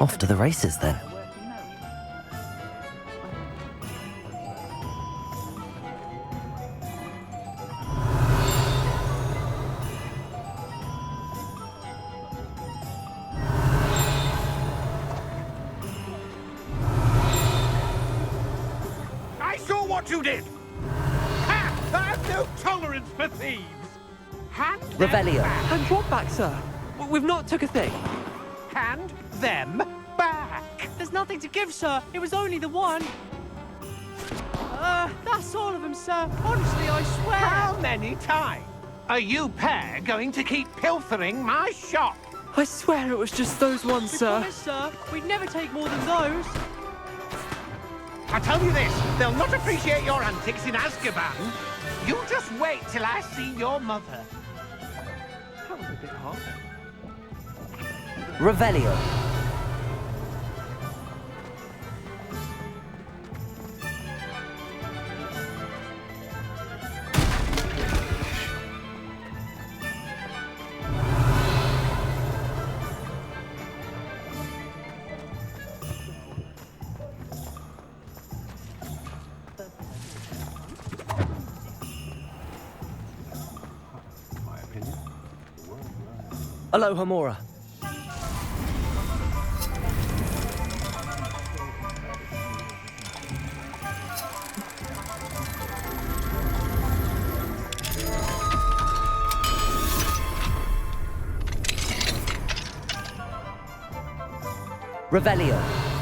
Off to the races then. I saw what you did! Ha! I have no tolerance for thieves! Hand them Revelio. back. Hand what back, sir? We've not took a thing. Hand them back! There's nothing to give, sir. It was only the one. That's all of them, sir. Honestly, I swear. How many times are you pair going to keep pilfering my shop? I swear it was just those ones, We sir. promise, sir. We'd never take more than those. I tell you this, they'll not appreciate your antics in Azkaban. You just wait till I see your mother. That was a bit hot. Revelio. Aloha Mora. Revelio.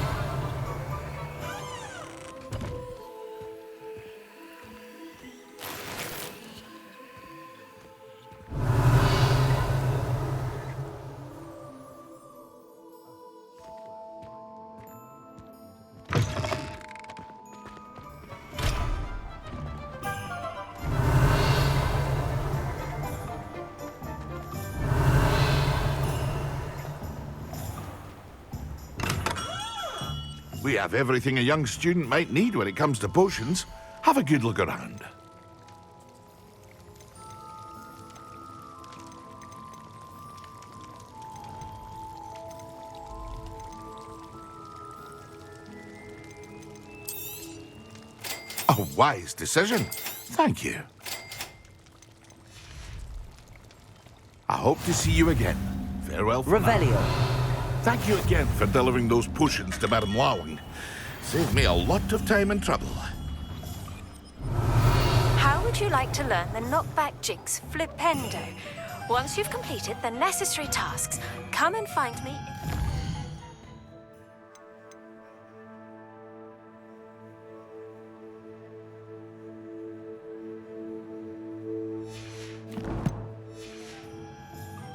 We have everything a young student might need when it comes to potions. Have a good look around. A wise decision. Thank you. I hope to see you again. Farewell for Revelio. now. Thank you again for delivering those potions to Madame Lawing. Saved me a lot of time and trouble. How would you like to learn the knockback jinx flipendo? Once you've completed the necessary tasks, come and find me.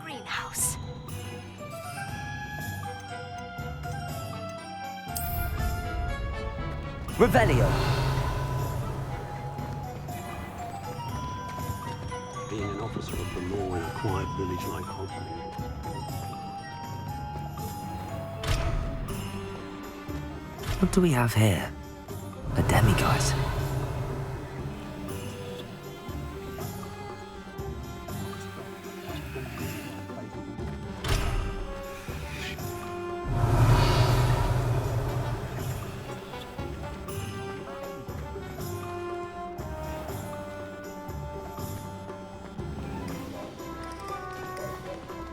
Greenhouse. Revelio. Being an officer of the law in a quiet village like Hogsmeade. What do we have here? A demiguise.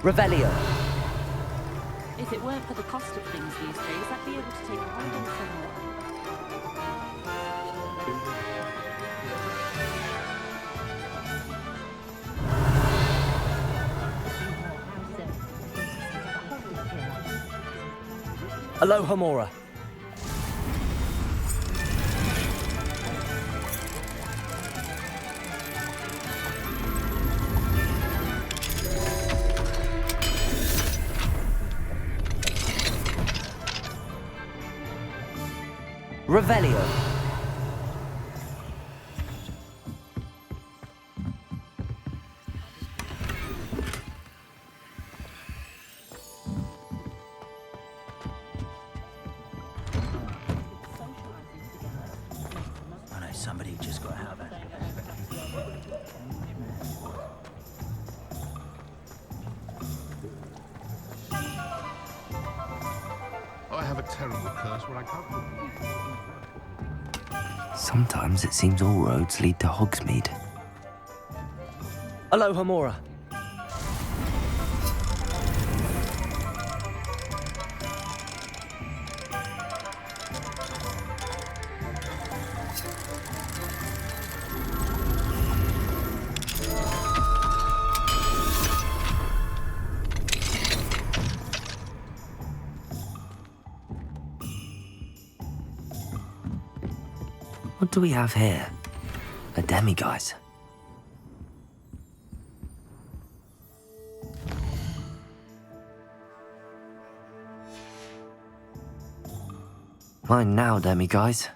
Revelio. If it weren't for the cost of things these days, I'd be able to take a holiday somewhere. Alohomora. Revelio. I know somebody just got out of that. I have a terrible curse where I can't move. Sometimes it seems all roads lead to Hogsmeade. Alohomora. What do we have here? A demiguise. Mine now, demiguise.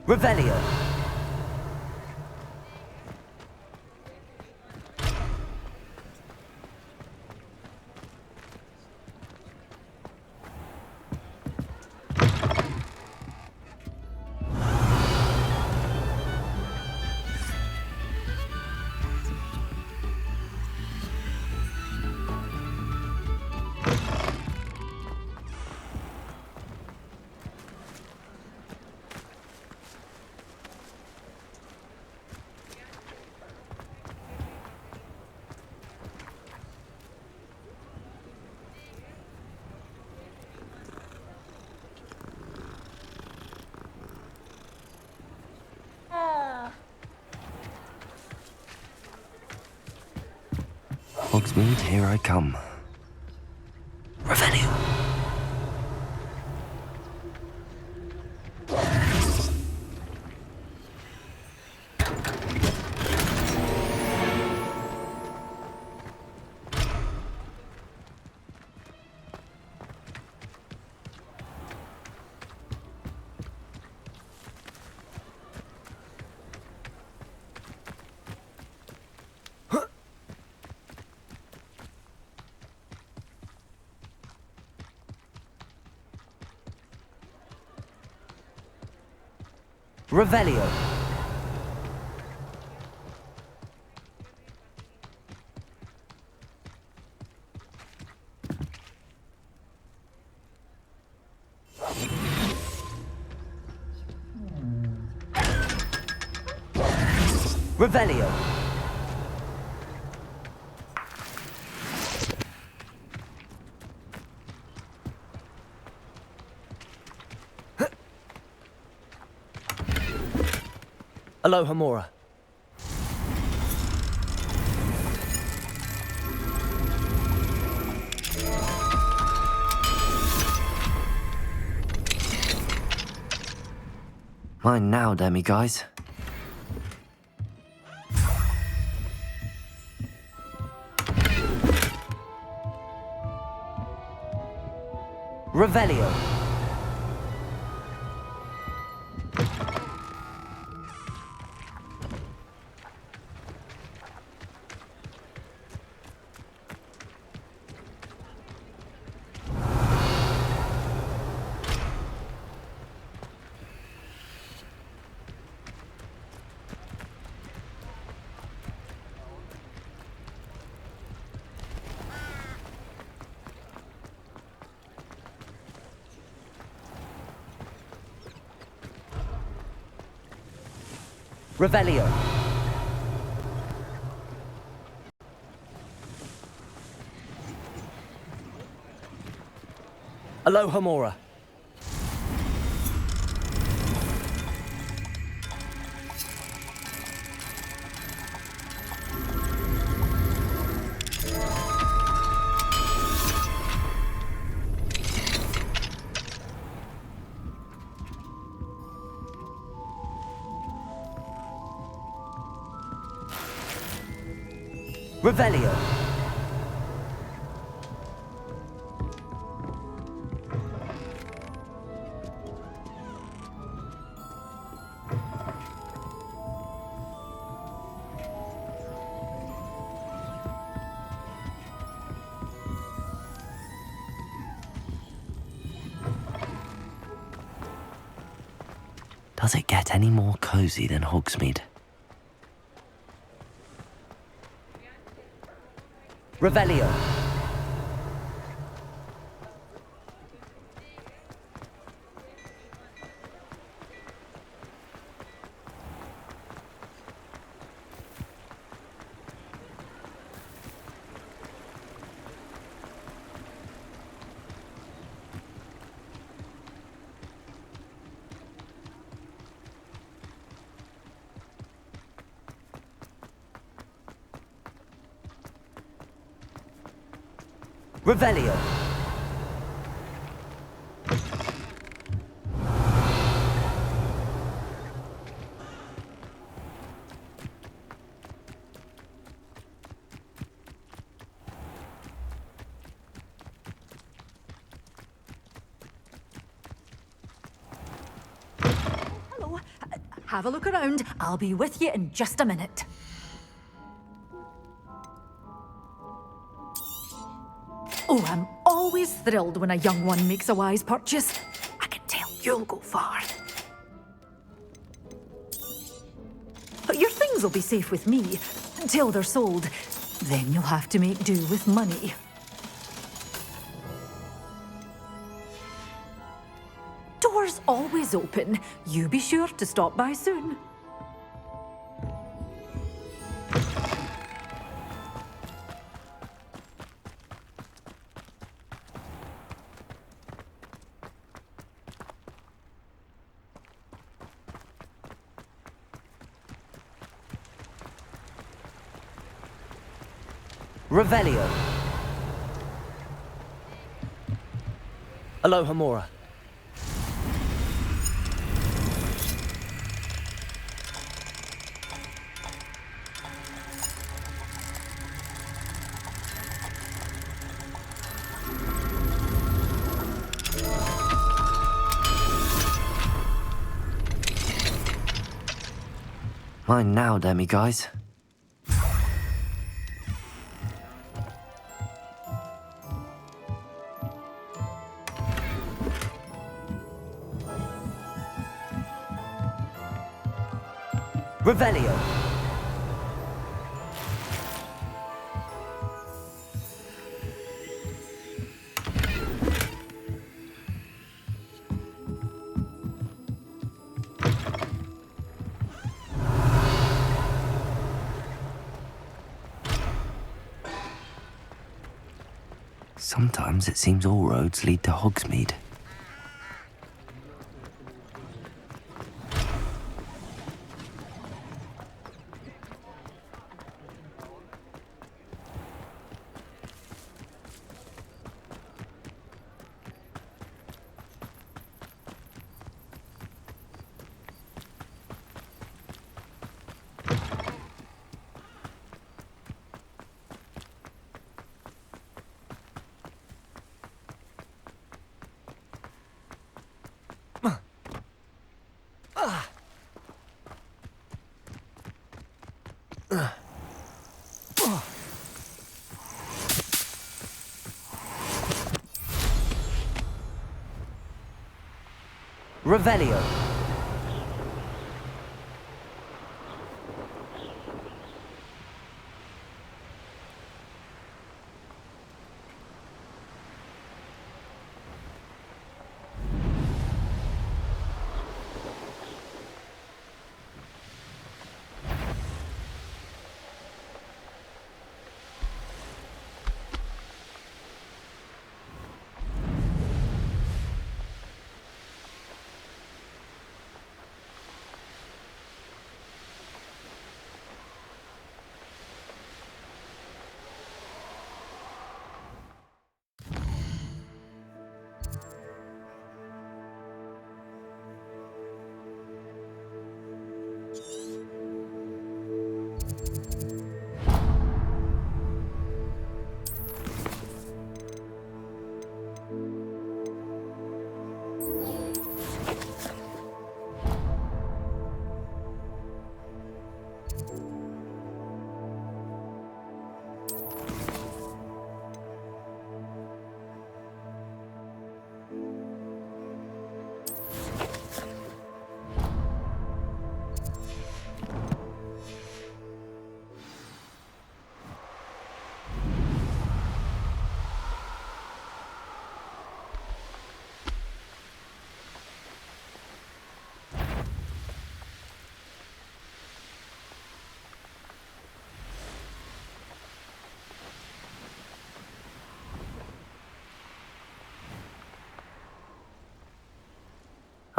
Revelio. Hogsmeade, here I come. Revelio. Revelio. Revelio. Aloha Mora. Mine now, Demi guys. Revelio. Revelio. Aloha Mora. Revelio. Does it get any more cozy than Hogsmeade? Revelio. Revelio. Hello. Have a look around. I'll be with you in just a minute. Oh, I'm always thrilled when a young one makes a wise purchase. I can tell you'll go far. But your things will be safe with me until they're sold. Then you'll have to make do with money. Doors always open. You be sure to stop by soon. Revelio. Aloha Mora. Mine now, Demi guys. Revelio. Sometimes it seems all roads lead to Hogsmeade. Revelio.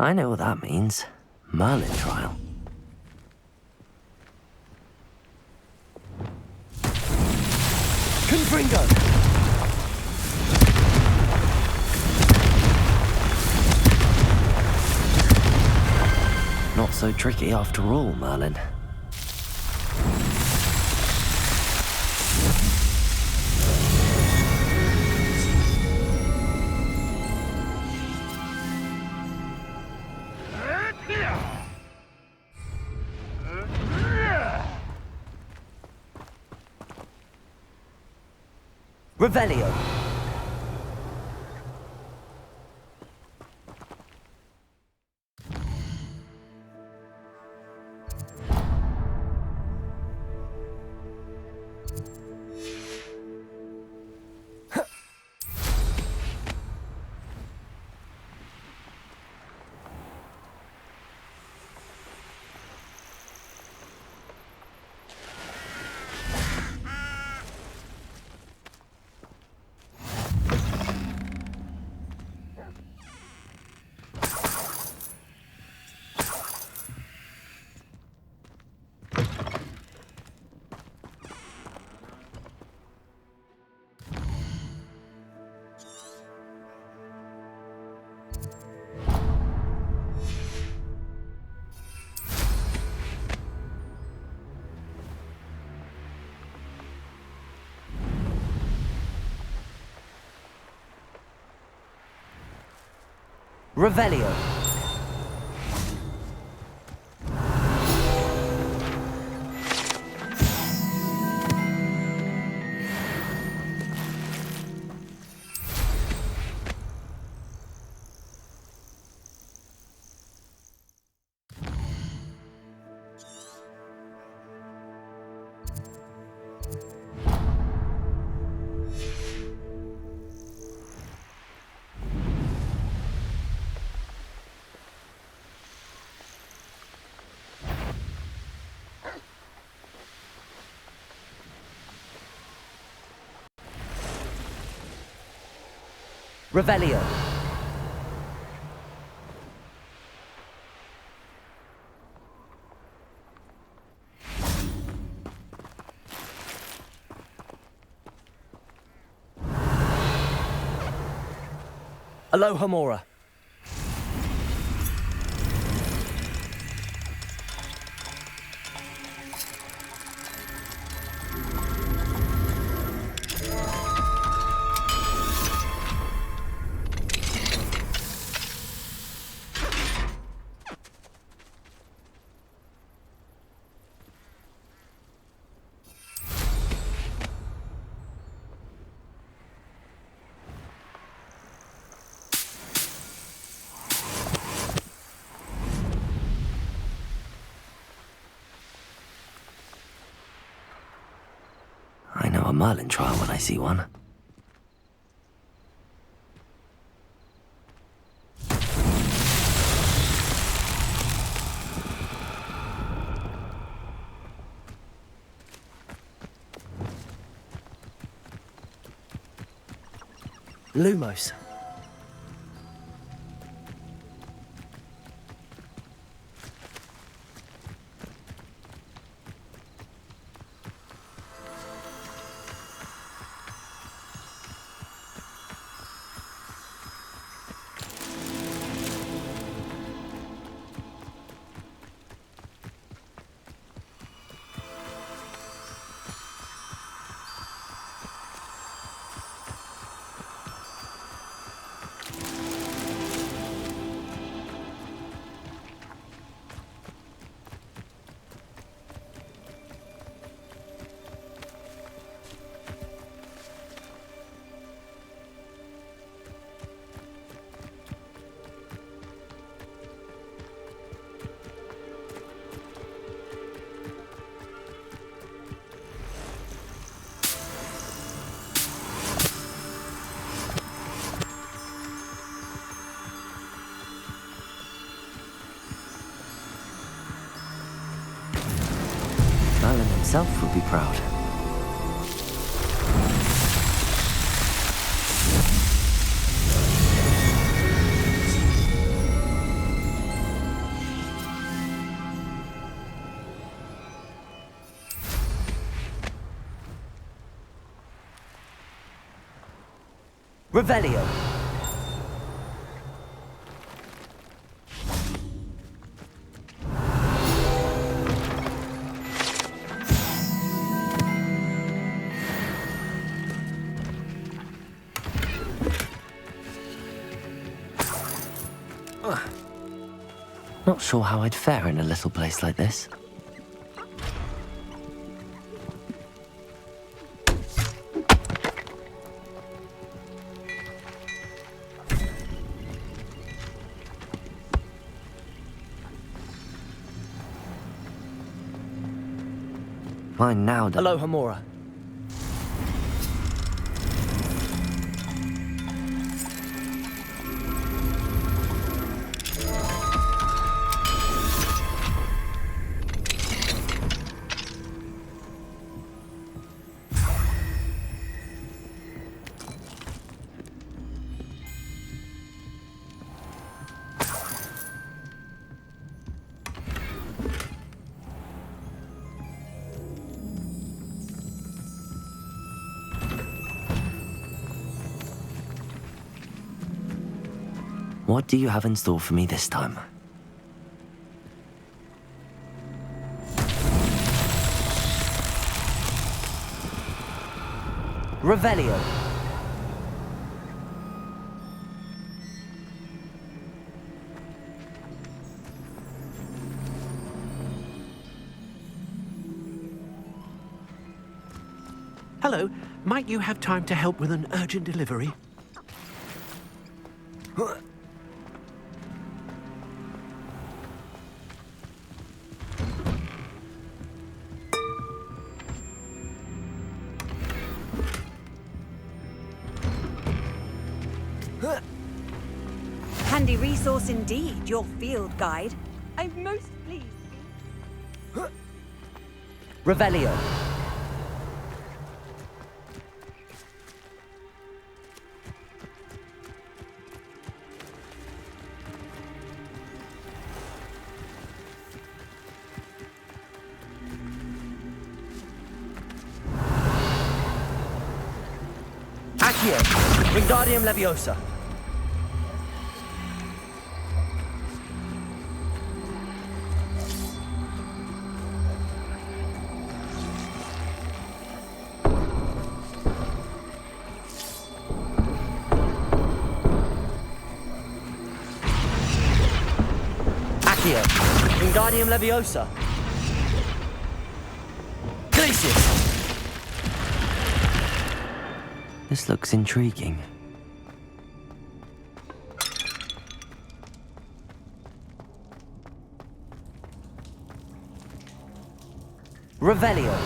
I know what that means. Merlin trial. Confringo. Not so tricky after all, Merlin. Revelio. Revelio. Revelio. Alohomora. I know a Merlin trial when I see one. Lumos. Merlin himself would be proud. Revelio. Not sure how I'd fare in a little place like this. Mine now. Alohomora. What do you have in store for me this time? Revelio. Hello, might you have time to help with an urgent delivery? Handy resource indeed, your field guide. I'm most pleased. Revelio. Accio! Wingardium Leviosa! Accio! Wingardium Leviosa! Glacius! This looks intriguing. Revelio!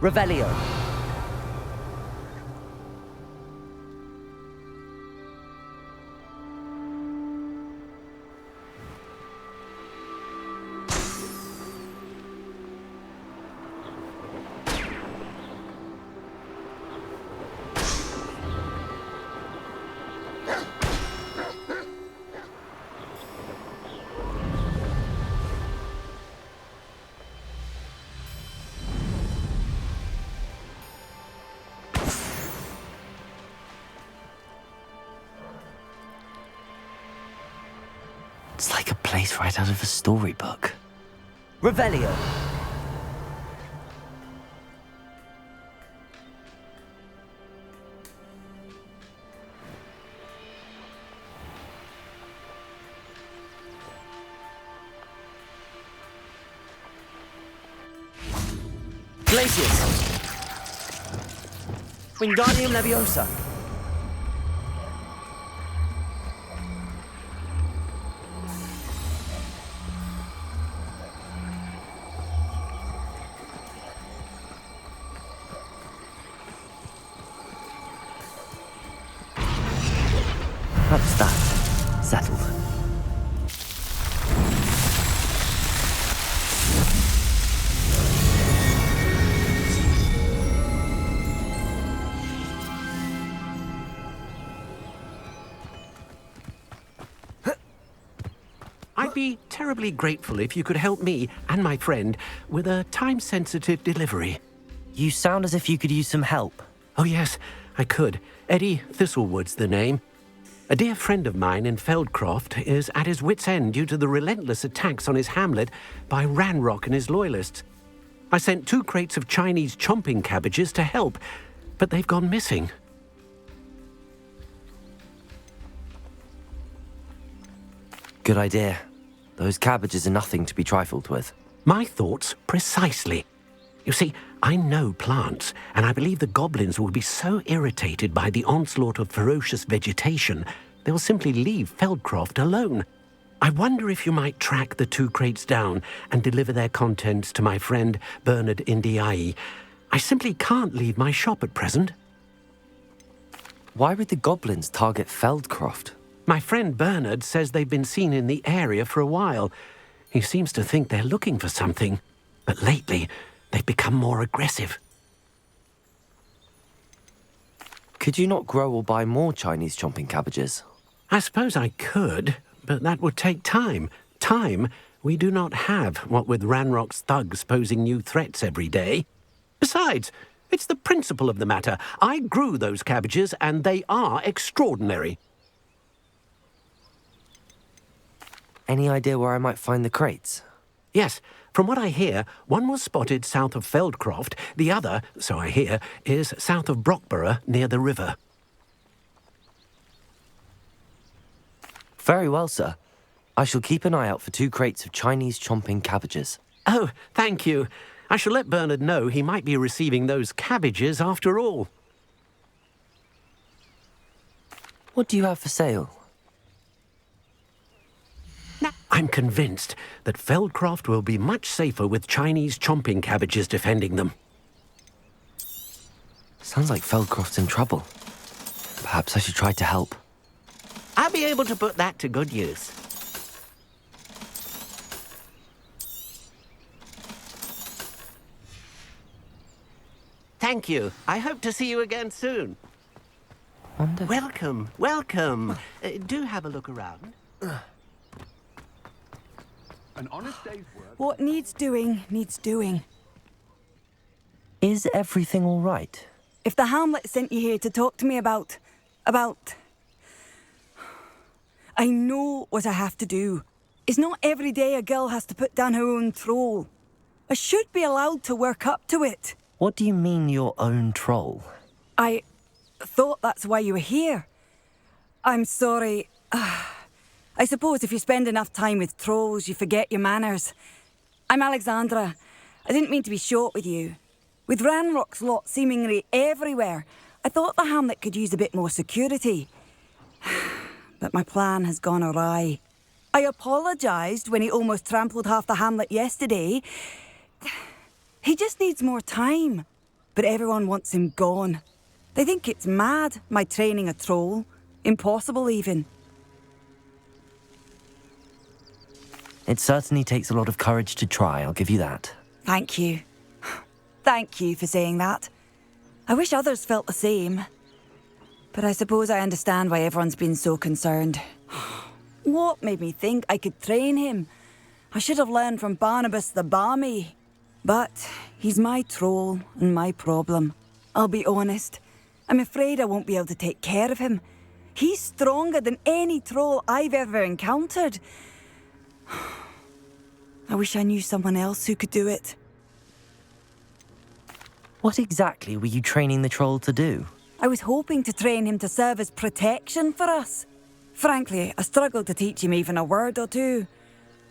Revelio. It's like a place right out of a storybook. Revelio. Glacius. Wingardium Leviosa. That's that. Settled. I'd be terribly grateful if you could help me and my friend with a time-sensitive delivery. You sound as if you could use some help. Oh yes, I could. Eddie Thistlewood's the name. A dear friend of mine in Feldcroft is at his wit's end due to the relentless attacks on his hamlet by Ranrock and his loyalists. I sent 2 crates of Chinese chomping cabbages to help, but they've gone missing. Good idea. Those cabbages are nothing to be trifled with. My thoughts precisely. You see, I know plants, and I believe the goblins will be so irritated by the onslaught of ferocious vegetation, they'll simply leave Feldcroft alone. I wonder if you might track the 2 crates down and deliver their contents to my friend Bernard Indiai. I simply can't leave my shop at present. Why would the goblins target Feldcroft? My friend Bernard says they've been seen in the area for a while. He seems to think they're looking for something, but lately they've become more aggressive. Could you not grow or buy more Chinese chomping cabbages? I suppose I could, but that would take time. Time we do not have, what with Ranrock's thugs posing new threats every day. Besides, it's the principle of the matter. I grew those cabbages, and they are extraordinary. Any idea where I might find the crates? Yes. From what I hear, one was spotted south of Feldcroft. The other, so I hear, is south of Brockborough, near the river. Very well, sir. I shall keep an eye out for 2 crates of Chinese chomping cabbages. Oh, thank you. I shall let Bernard know he might be receiving those cabbages after all. What do you have for sale? I'm convinced that Feldcroft will be much safer with Chinese chomping cabbages defending them. Sounds like Feldcroft's in trouble. Perhaps I should try to help. I'll be able to put that to good use. Thank you. I hope to see you again soon. Welcome, welcome. Do have a look around. An honest day's work. What needs doing, needs doing. Is everything all right? If the Hamlet sent you here to talk to me about... I know what I have to do. It's not every day a girl has to put down her own troll. I should be allowed to work up to it. What do you mean, your own troll? I thought that's why you were here. I'm sorry. I suppose if you spend enough time with trolls, you forget your manners. I'm Alexandra. I didn't mean to be short with you. With Ranrock's lot seemingly everywhere, I thought the Hamlet could use a bit more security. But my plan has gone awry. I apologised when he almost trampled half the Hamlet yesterday. He just needs more time. But everyone wants him gone. They think it's mad, my training a troll. Impossible, even. It certainly takes a lot of courage to try, I'll give you that. Thank you. Thank you for saying that. I wish others felt the same. But I suppose I understand why everyone's been so concerned. What made me think I could train him? I should have learned from Barnabas the Barmy. But he's my troll and my problem. I'll be honest. I'm afraid I won't be able to take care of him. He's stronger than any troll I've ever encountered. I wish I knew someone else who could do it. What exactly were you training the troll to do? I was hoping to train him to serve as protection for us. Frankly, I struggled to teach him even a word or two.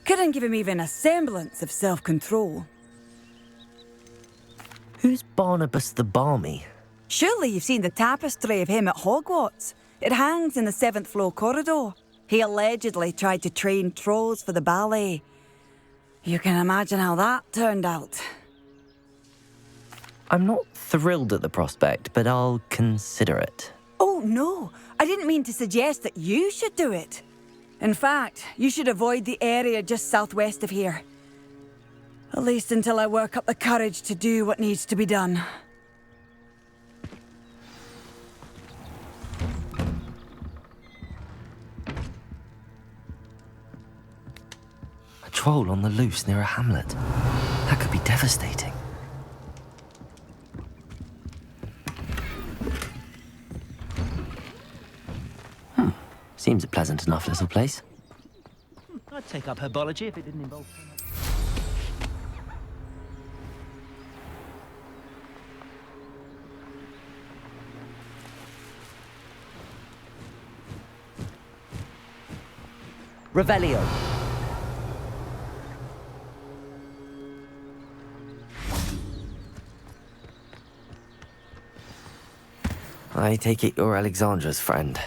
Couldn't give him even a semblance of self-control. Who's Barnabas the Barmy? Surely you've seen the tapestry of him at Hogwarts. It hangs in the 7th floor corridor. He allegedly tried to train trolls for the ballet. You can imagine how that turned out. I'm not thrilled at the prospect, but I'll consider it. Oh, no. I didn't mean to suggest that you should do it. In fact, you should avoid the area just southwest of here. At least until I work up the courage to do what needs to be done. A troll on the loose near a hamlet. That could be devastating. Seems a pleasant enough little place. I'd take up herbology if it didn't involve so much. Revelio. I take it you're Alexandra's friend.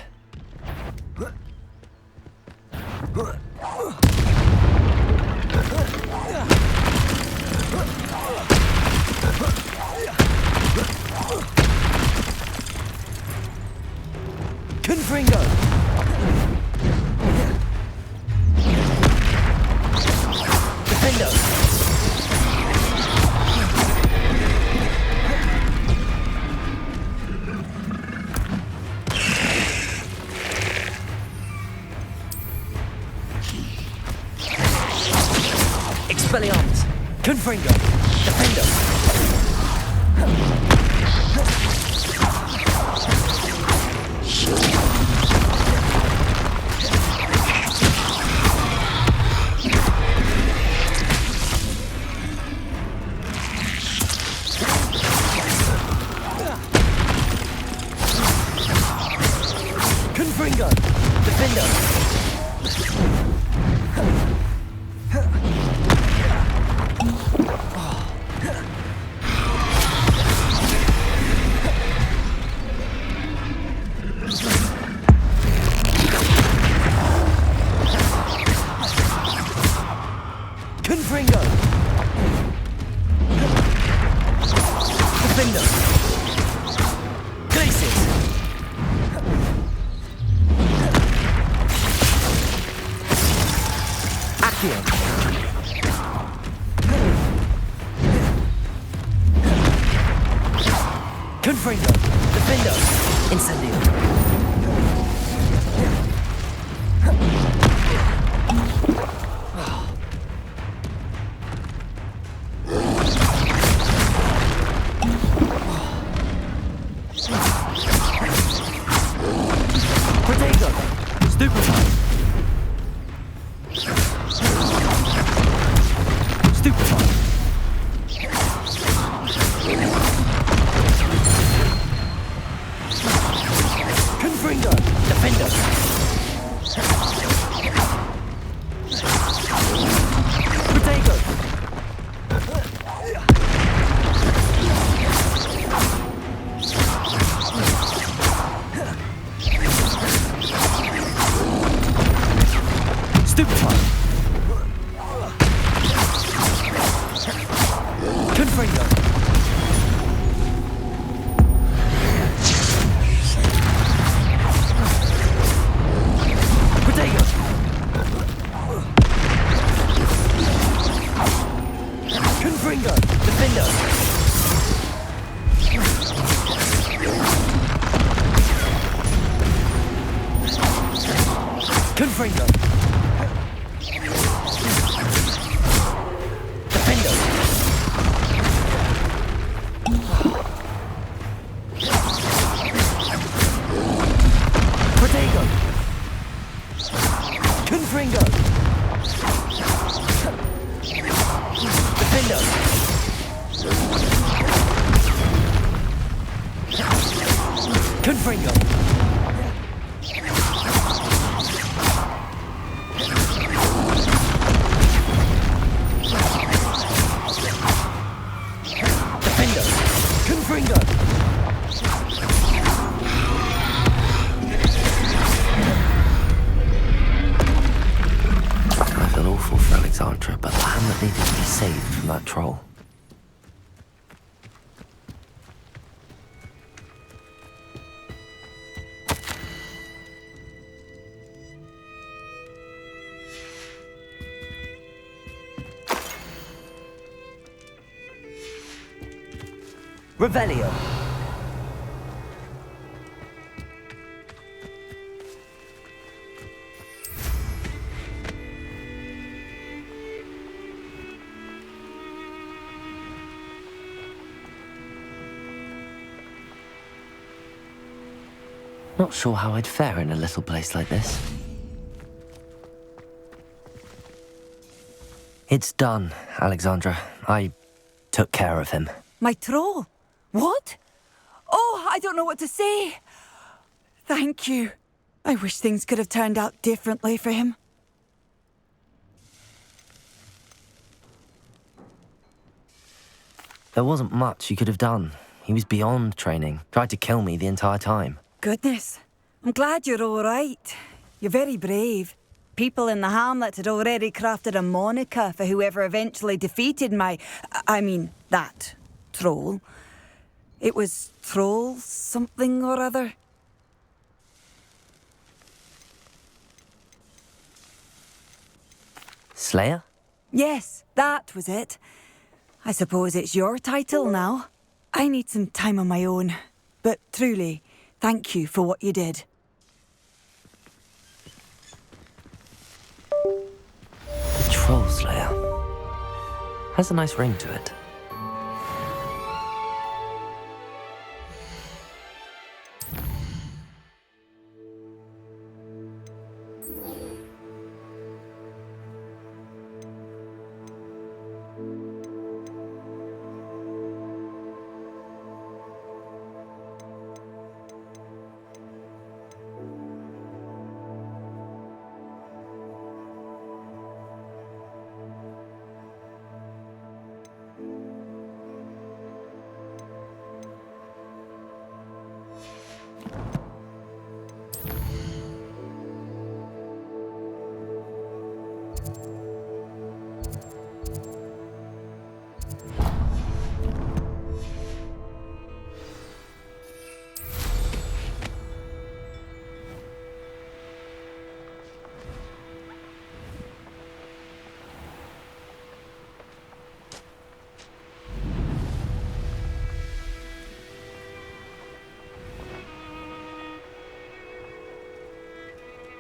Confringo! Defendo! Expelliarmus! Confringo! Defendo! Confringo! Defendo! Accio. Confringo. Defendo. Incendio. But the hamlet needed to be saved from that troll. Revelio. Not sure how I'd fare in a little place like this. It's done, Alexandra. I took care of him. My troll? What? Oh, I don't know what to say. Thank you. I wish things could have turned out differently for him. There wasn't much you could have done. He was beyond training. Tried to kill me the entire time. Goodness. I'm glad you're all right. You're very brave. People in the hamlet had already crafted a moniker for whoever eventually defeated that troll. It was Troll something or other. Slayer? Yes, that was it. I suppose it's your title now. I need some time on my own. But truly, thank you for what you did. The Troll Slayer. Has a nice ring to it.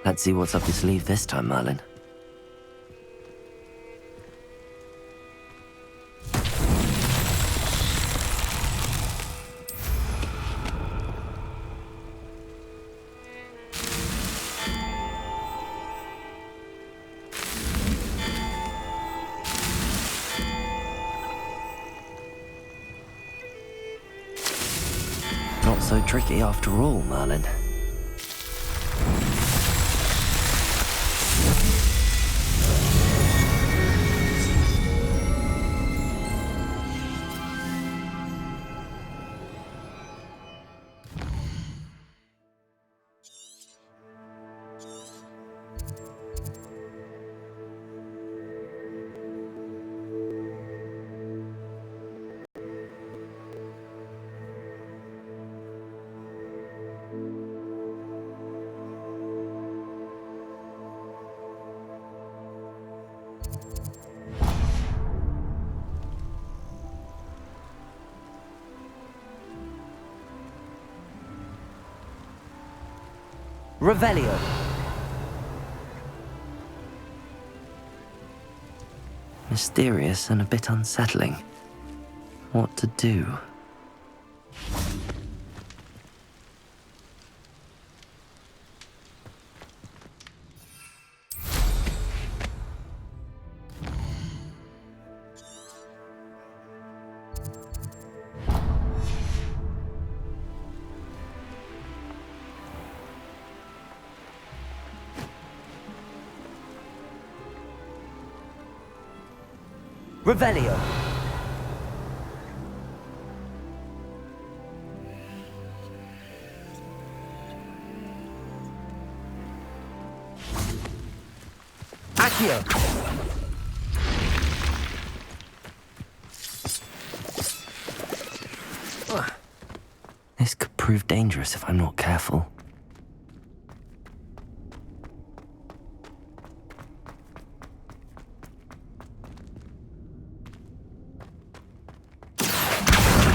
Let's see what's up your sleeve this time, Merlin. Not so tricky after all, Merlin. Revelio. Mysterious and a bit unsettling. What to do? Revelio. Accio. This could prove dangerous if I'm not careful.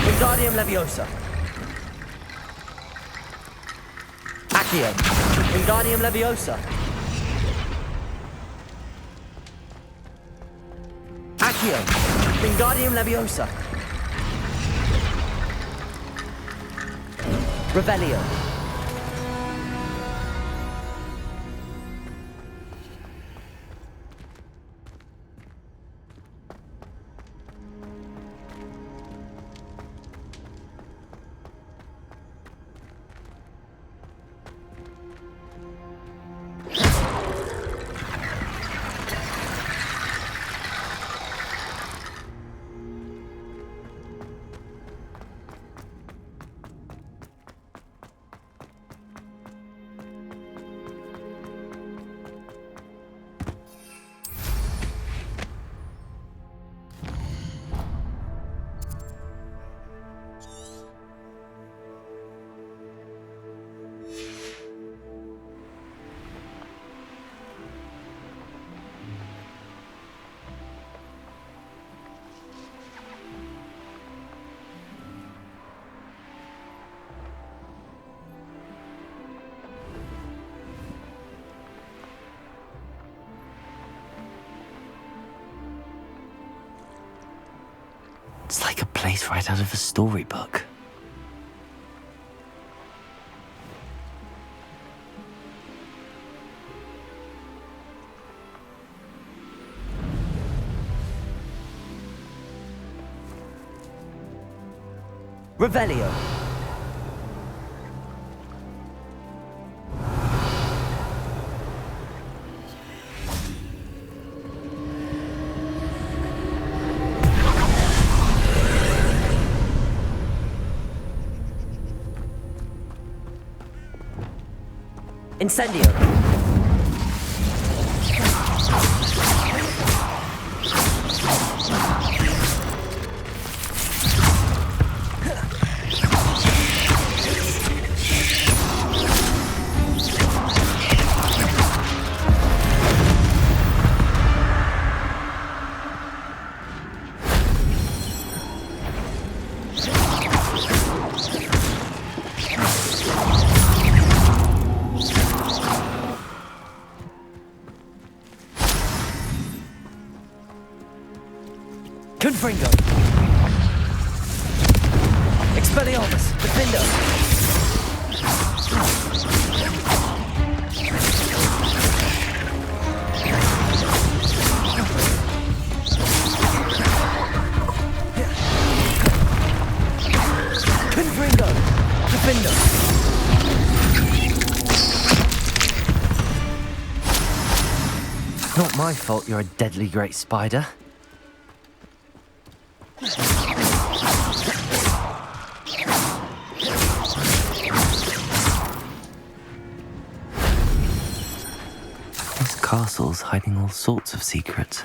Wingardium Leviosa. Accio. Wingardium Leviosa. Accio. Wingardium Leviosa. Revelio. It's like a place right out of a storybook. Revelio. Incendio. Confringo! Expelliarmus! Defender! Confringo! Defender! Not my fault you're a deadly great spider. This castle's hiding all sorts of secrets.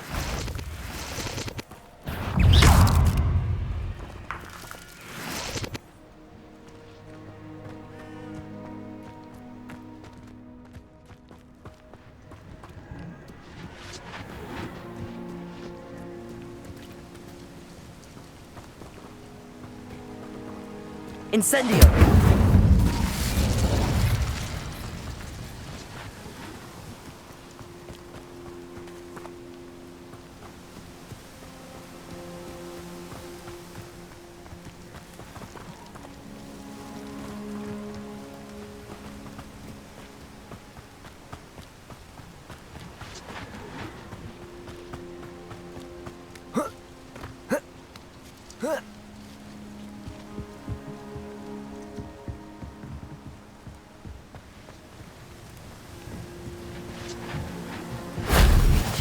Incendio!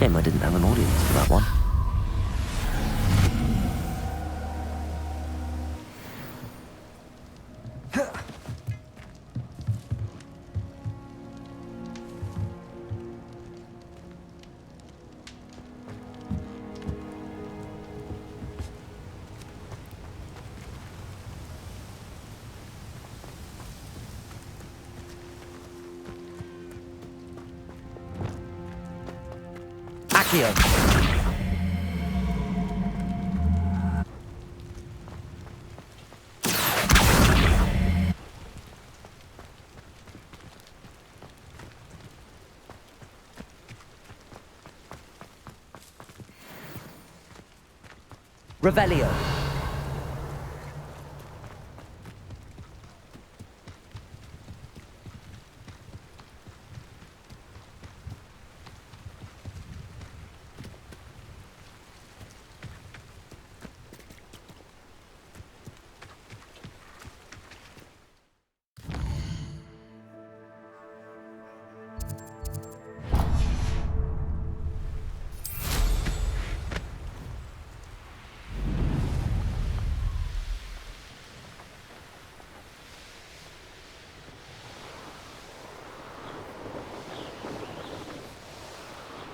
Shame I didn't have an audience for that one. Accio. Revelio.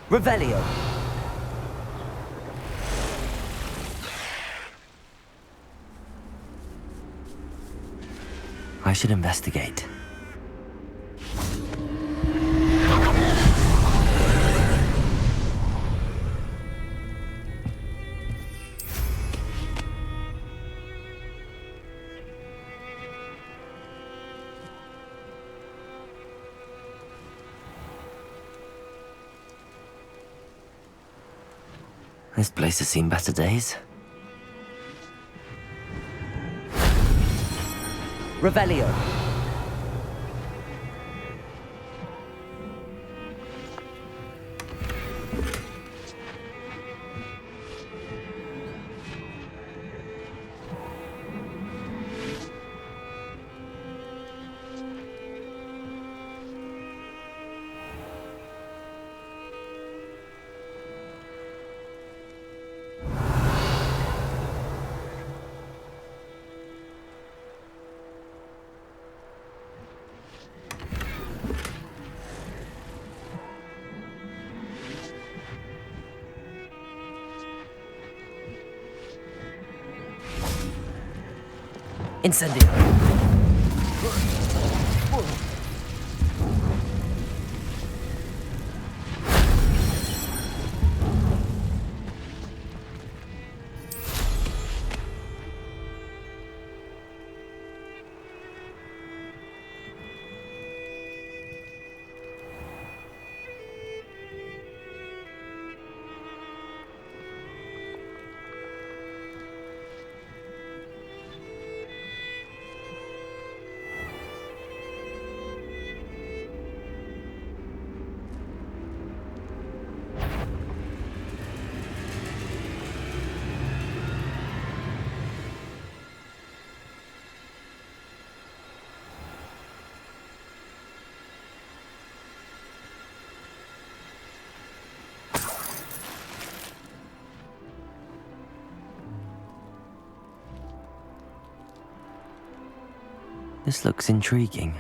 Revelio. I should investigate. This place has seen better days. Revelio. Incendio. This looks intriguing.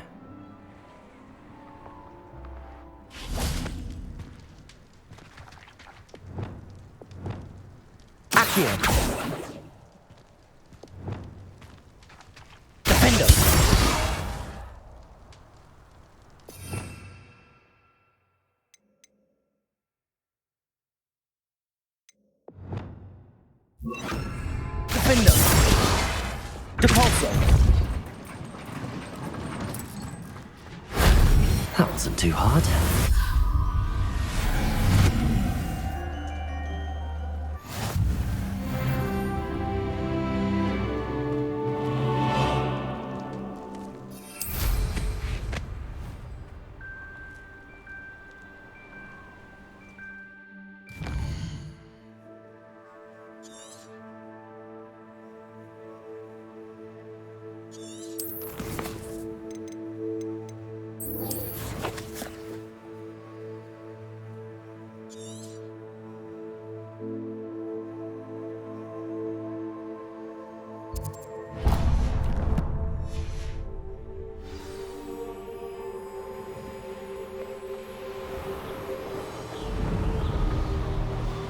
Accio! Defender! Defender! Depulso! That wasn't too hard.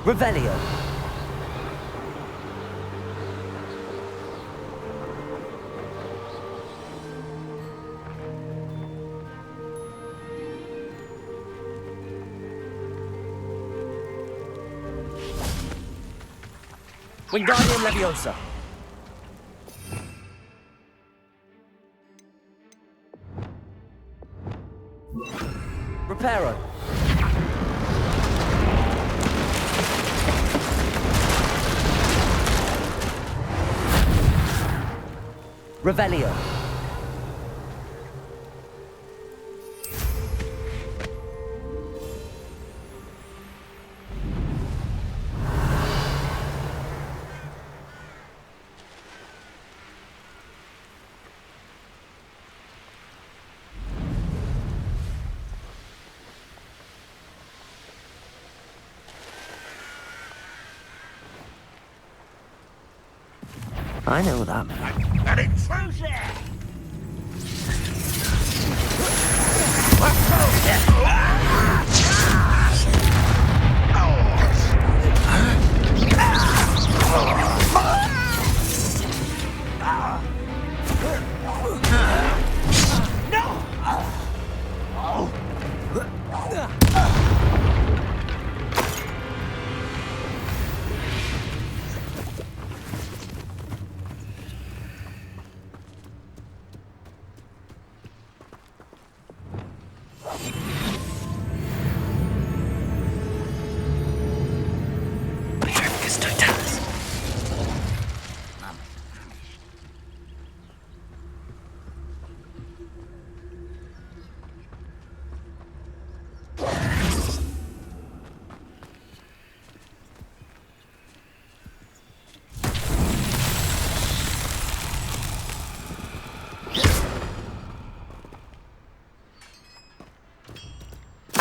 Revelio! Wingardium Leviosa! Reparo! Revelio. I know that. An intruder!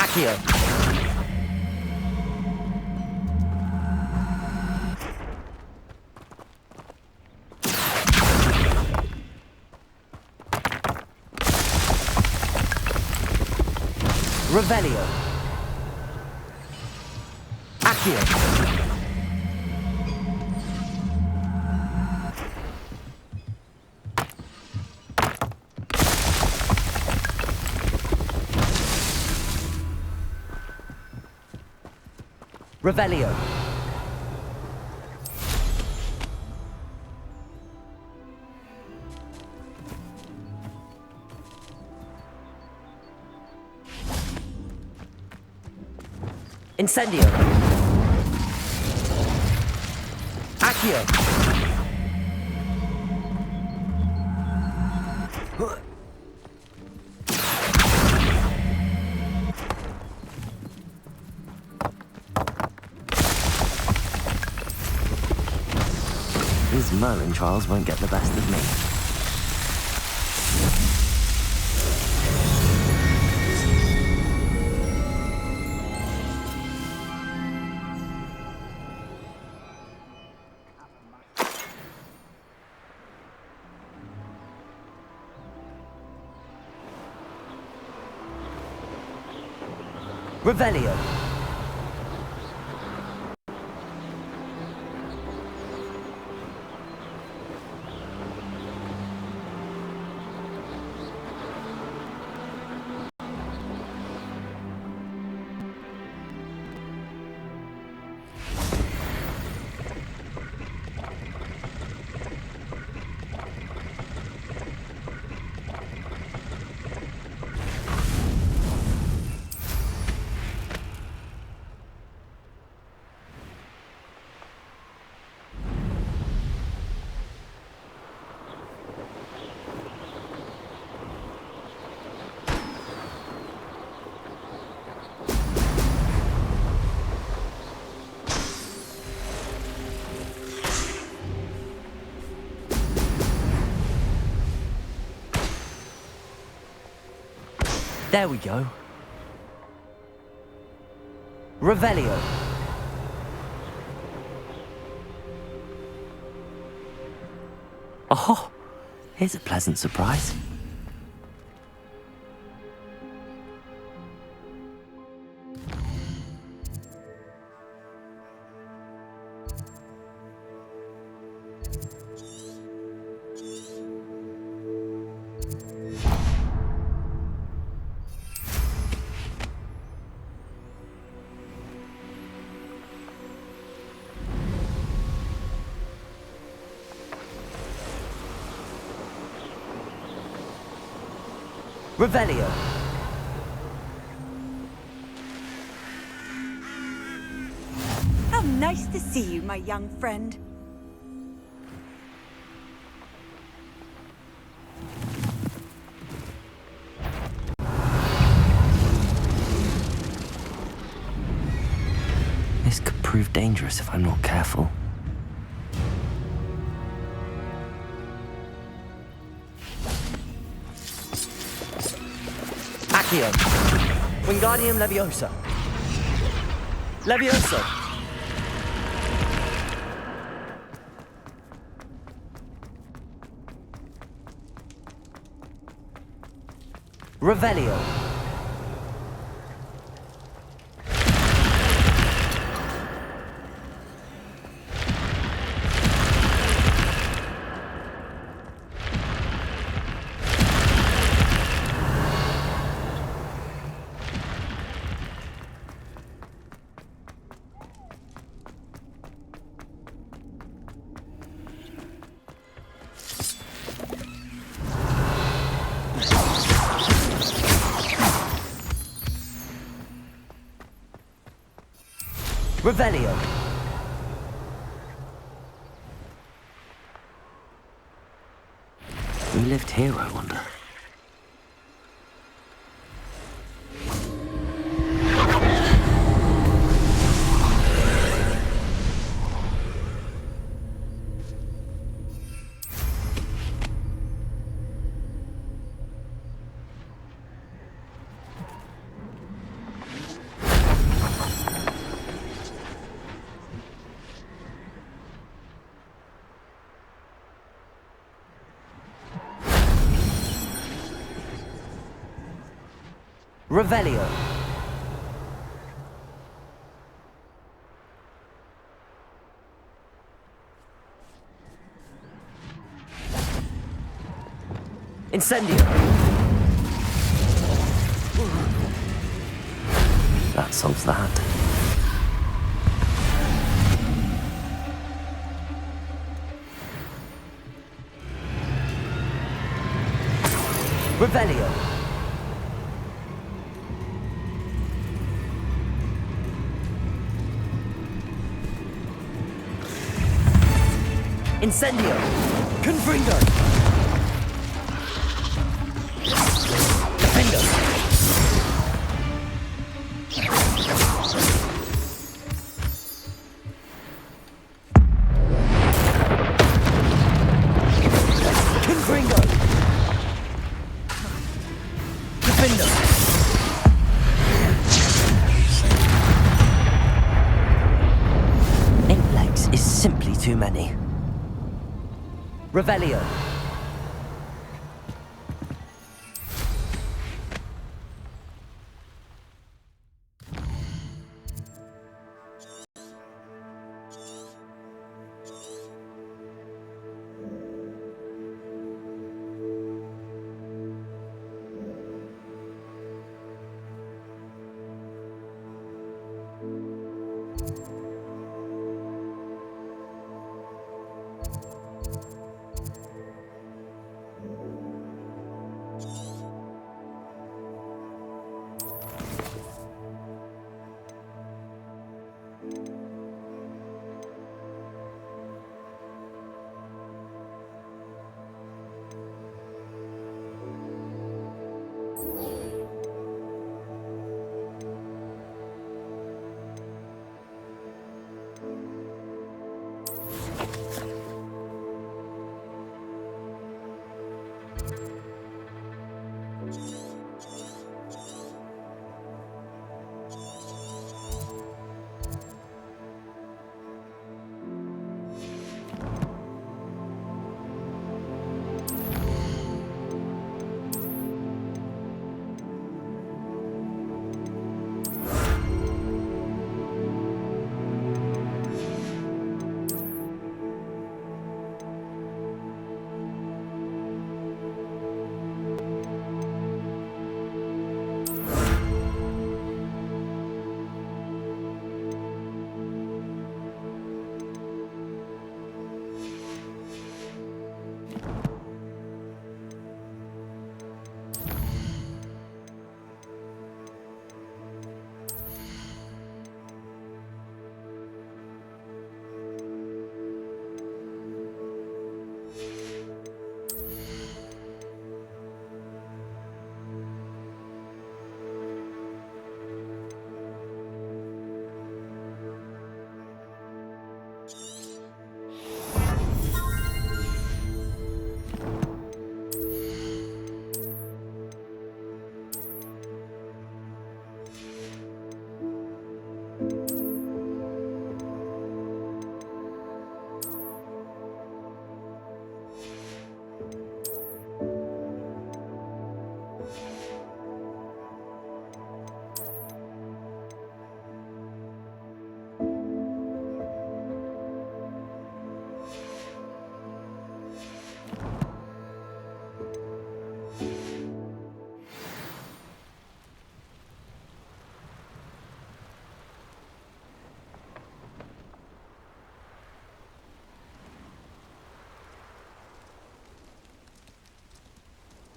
Accio! Revelio. Accio. Revelio. Incendio. Accio. These Merlin trials won't get the best of me. Revelio. There we go. Revelio. Oh, here's a pleasant surprise. Revelio. How nice to see you, my young friend. This could prove dangerous if I'm not careful. Accio. Wingardium Leviosa. Leviosa. Revelio. Revelio. Who lived here, I wonder? Revelio. Incendio. That solves that. Revelio. Incendio! Confringo! Defendo! Confringo! Defendo! Eight legs is simply too many. Revelio.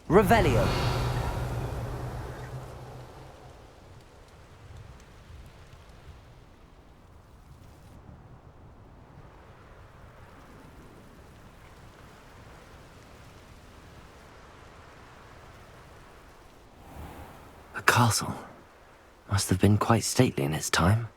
Revelio. A castle. Must have been quite stately in its time.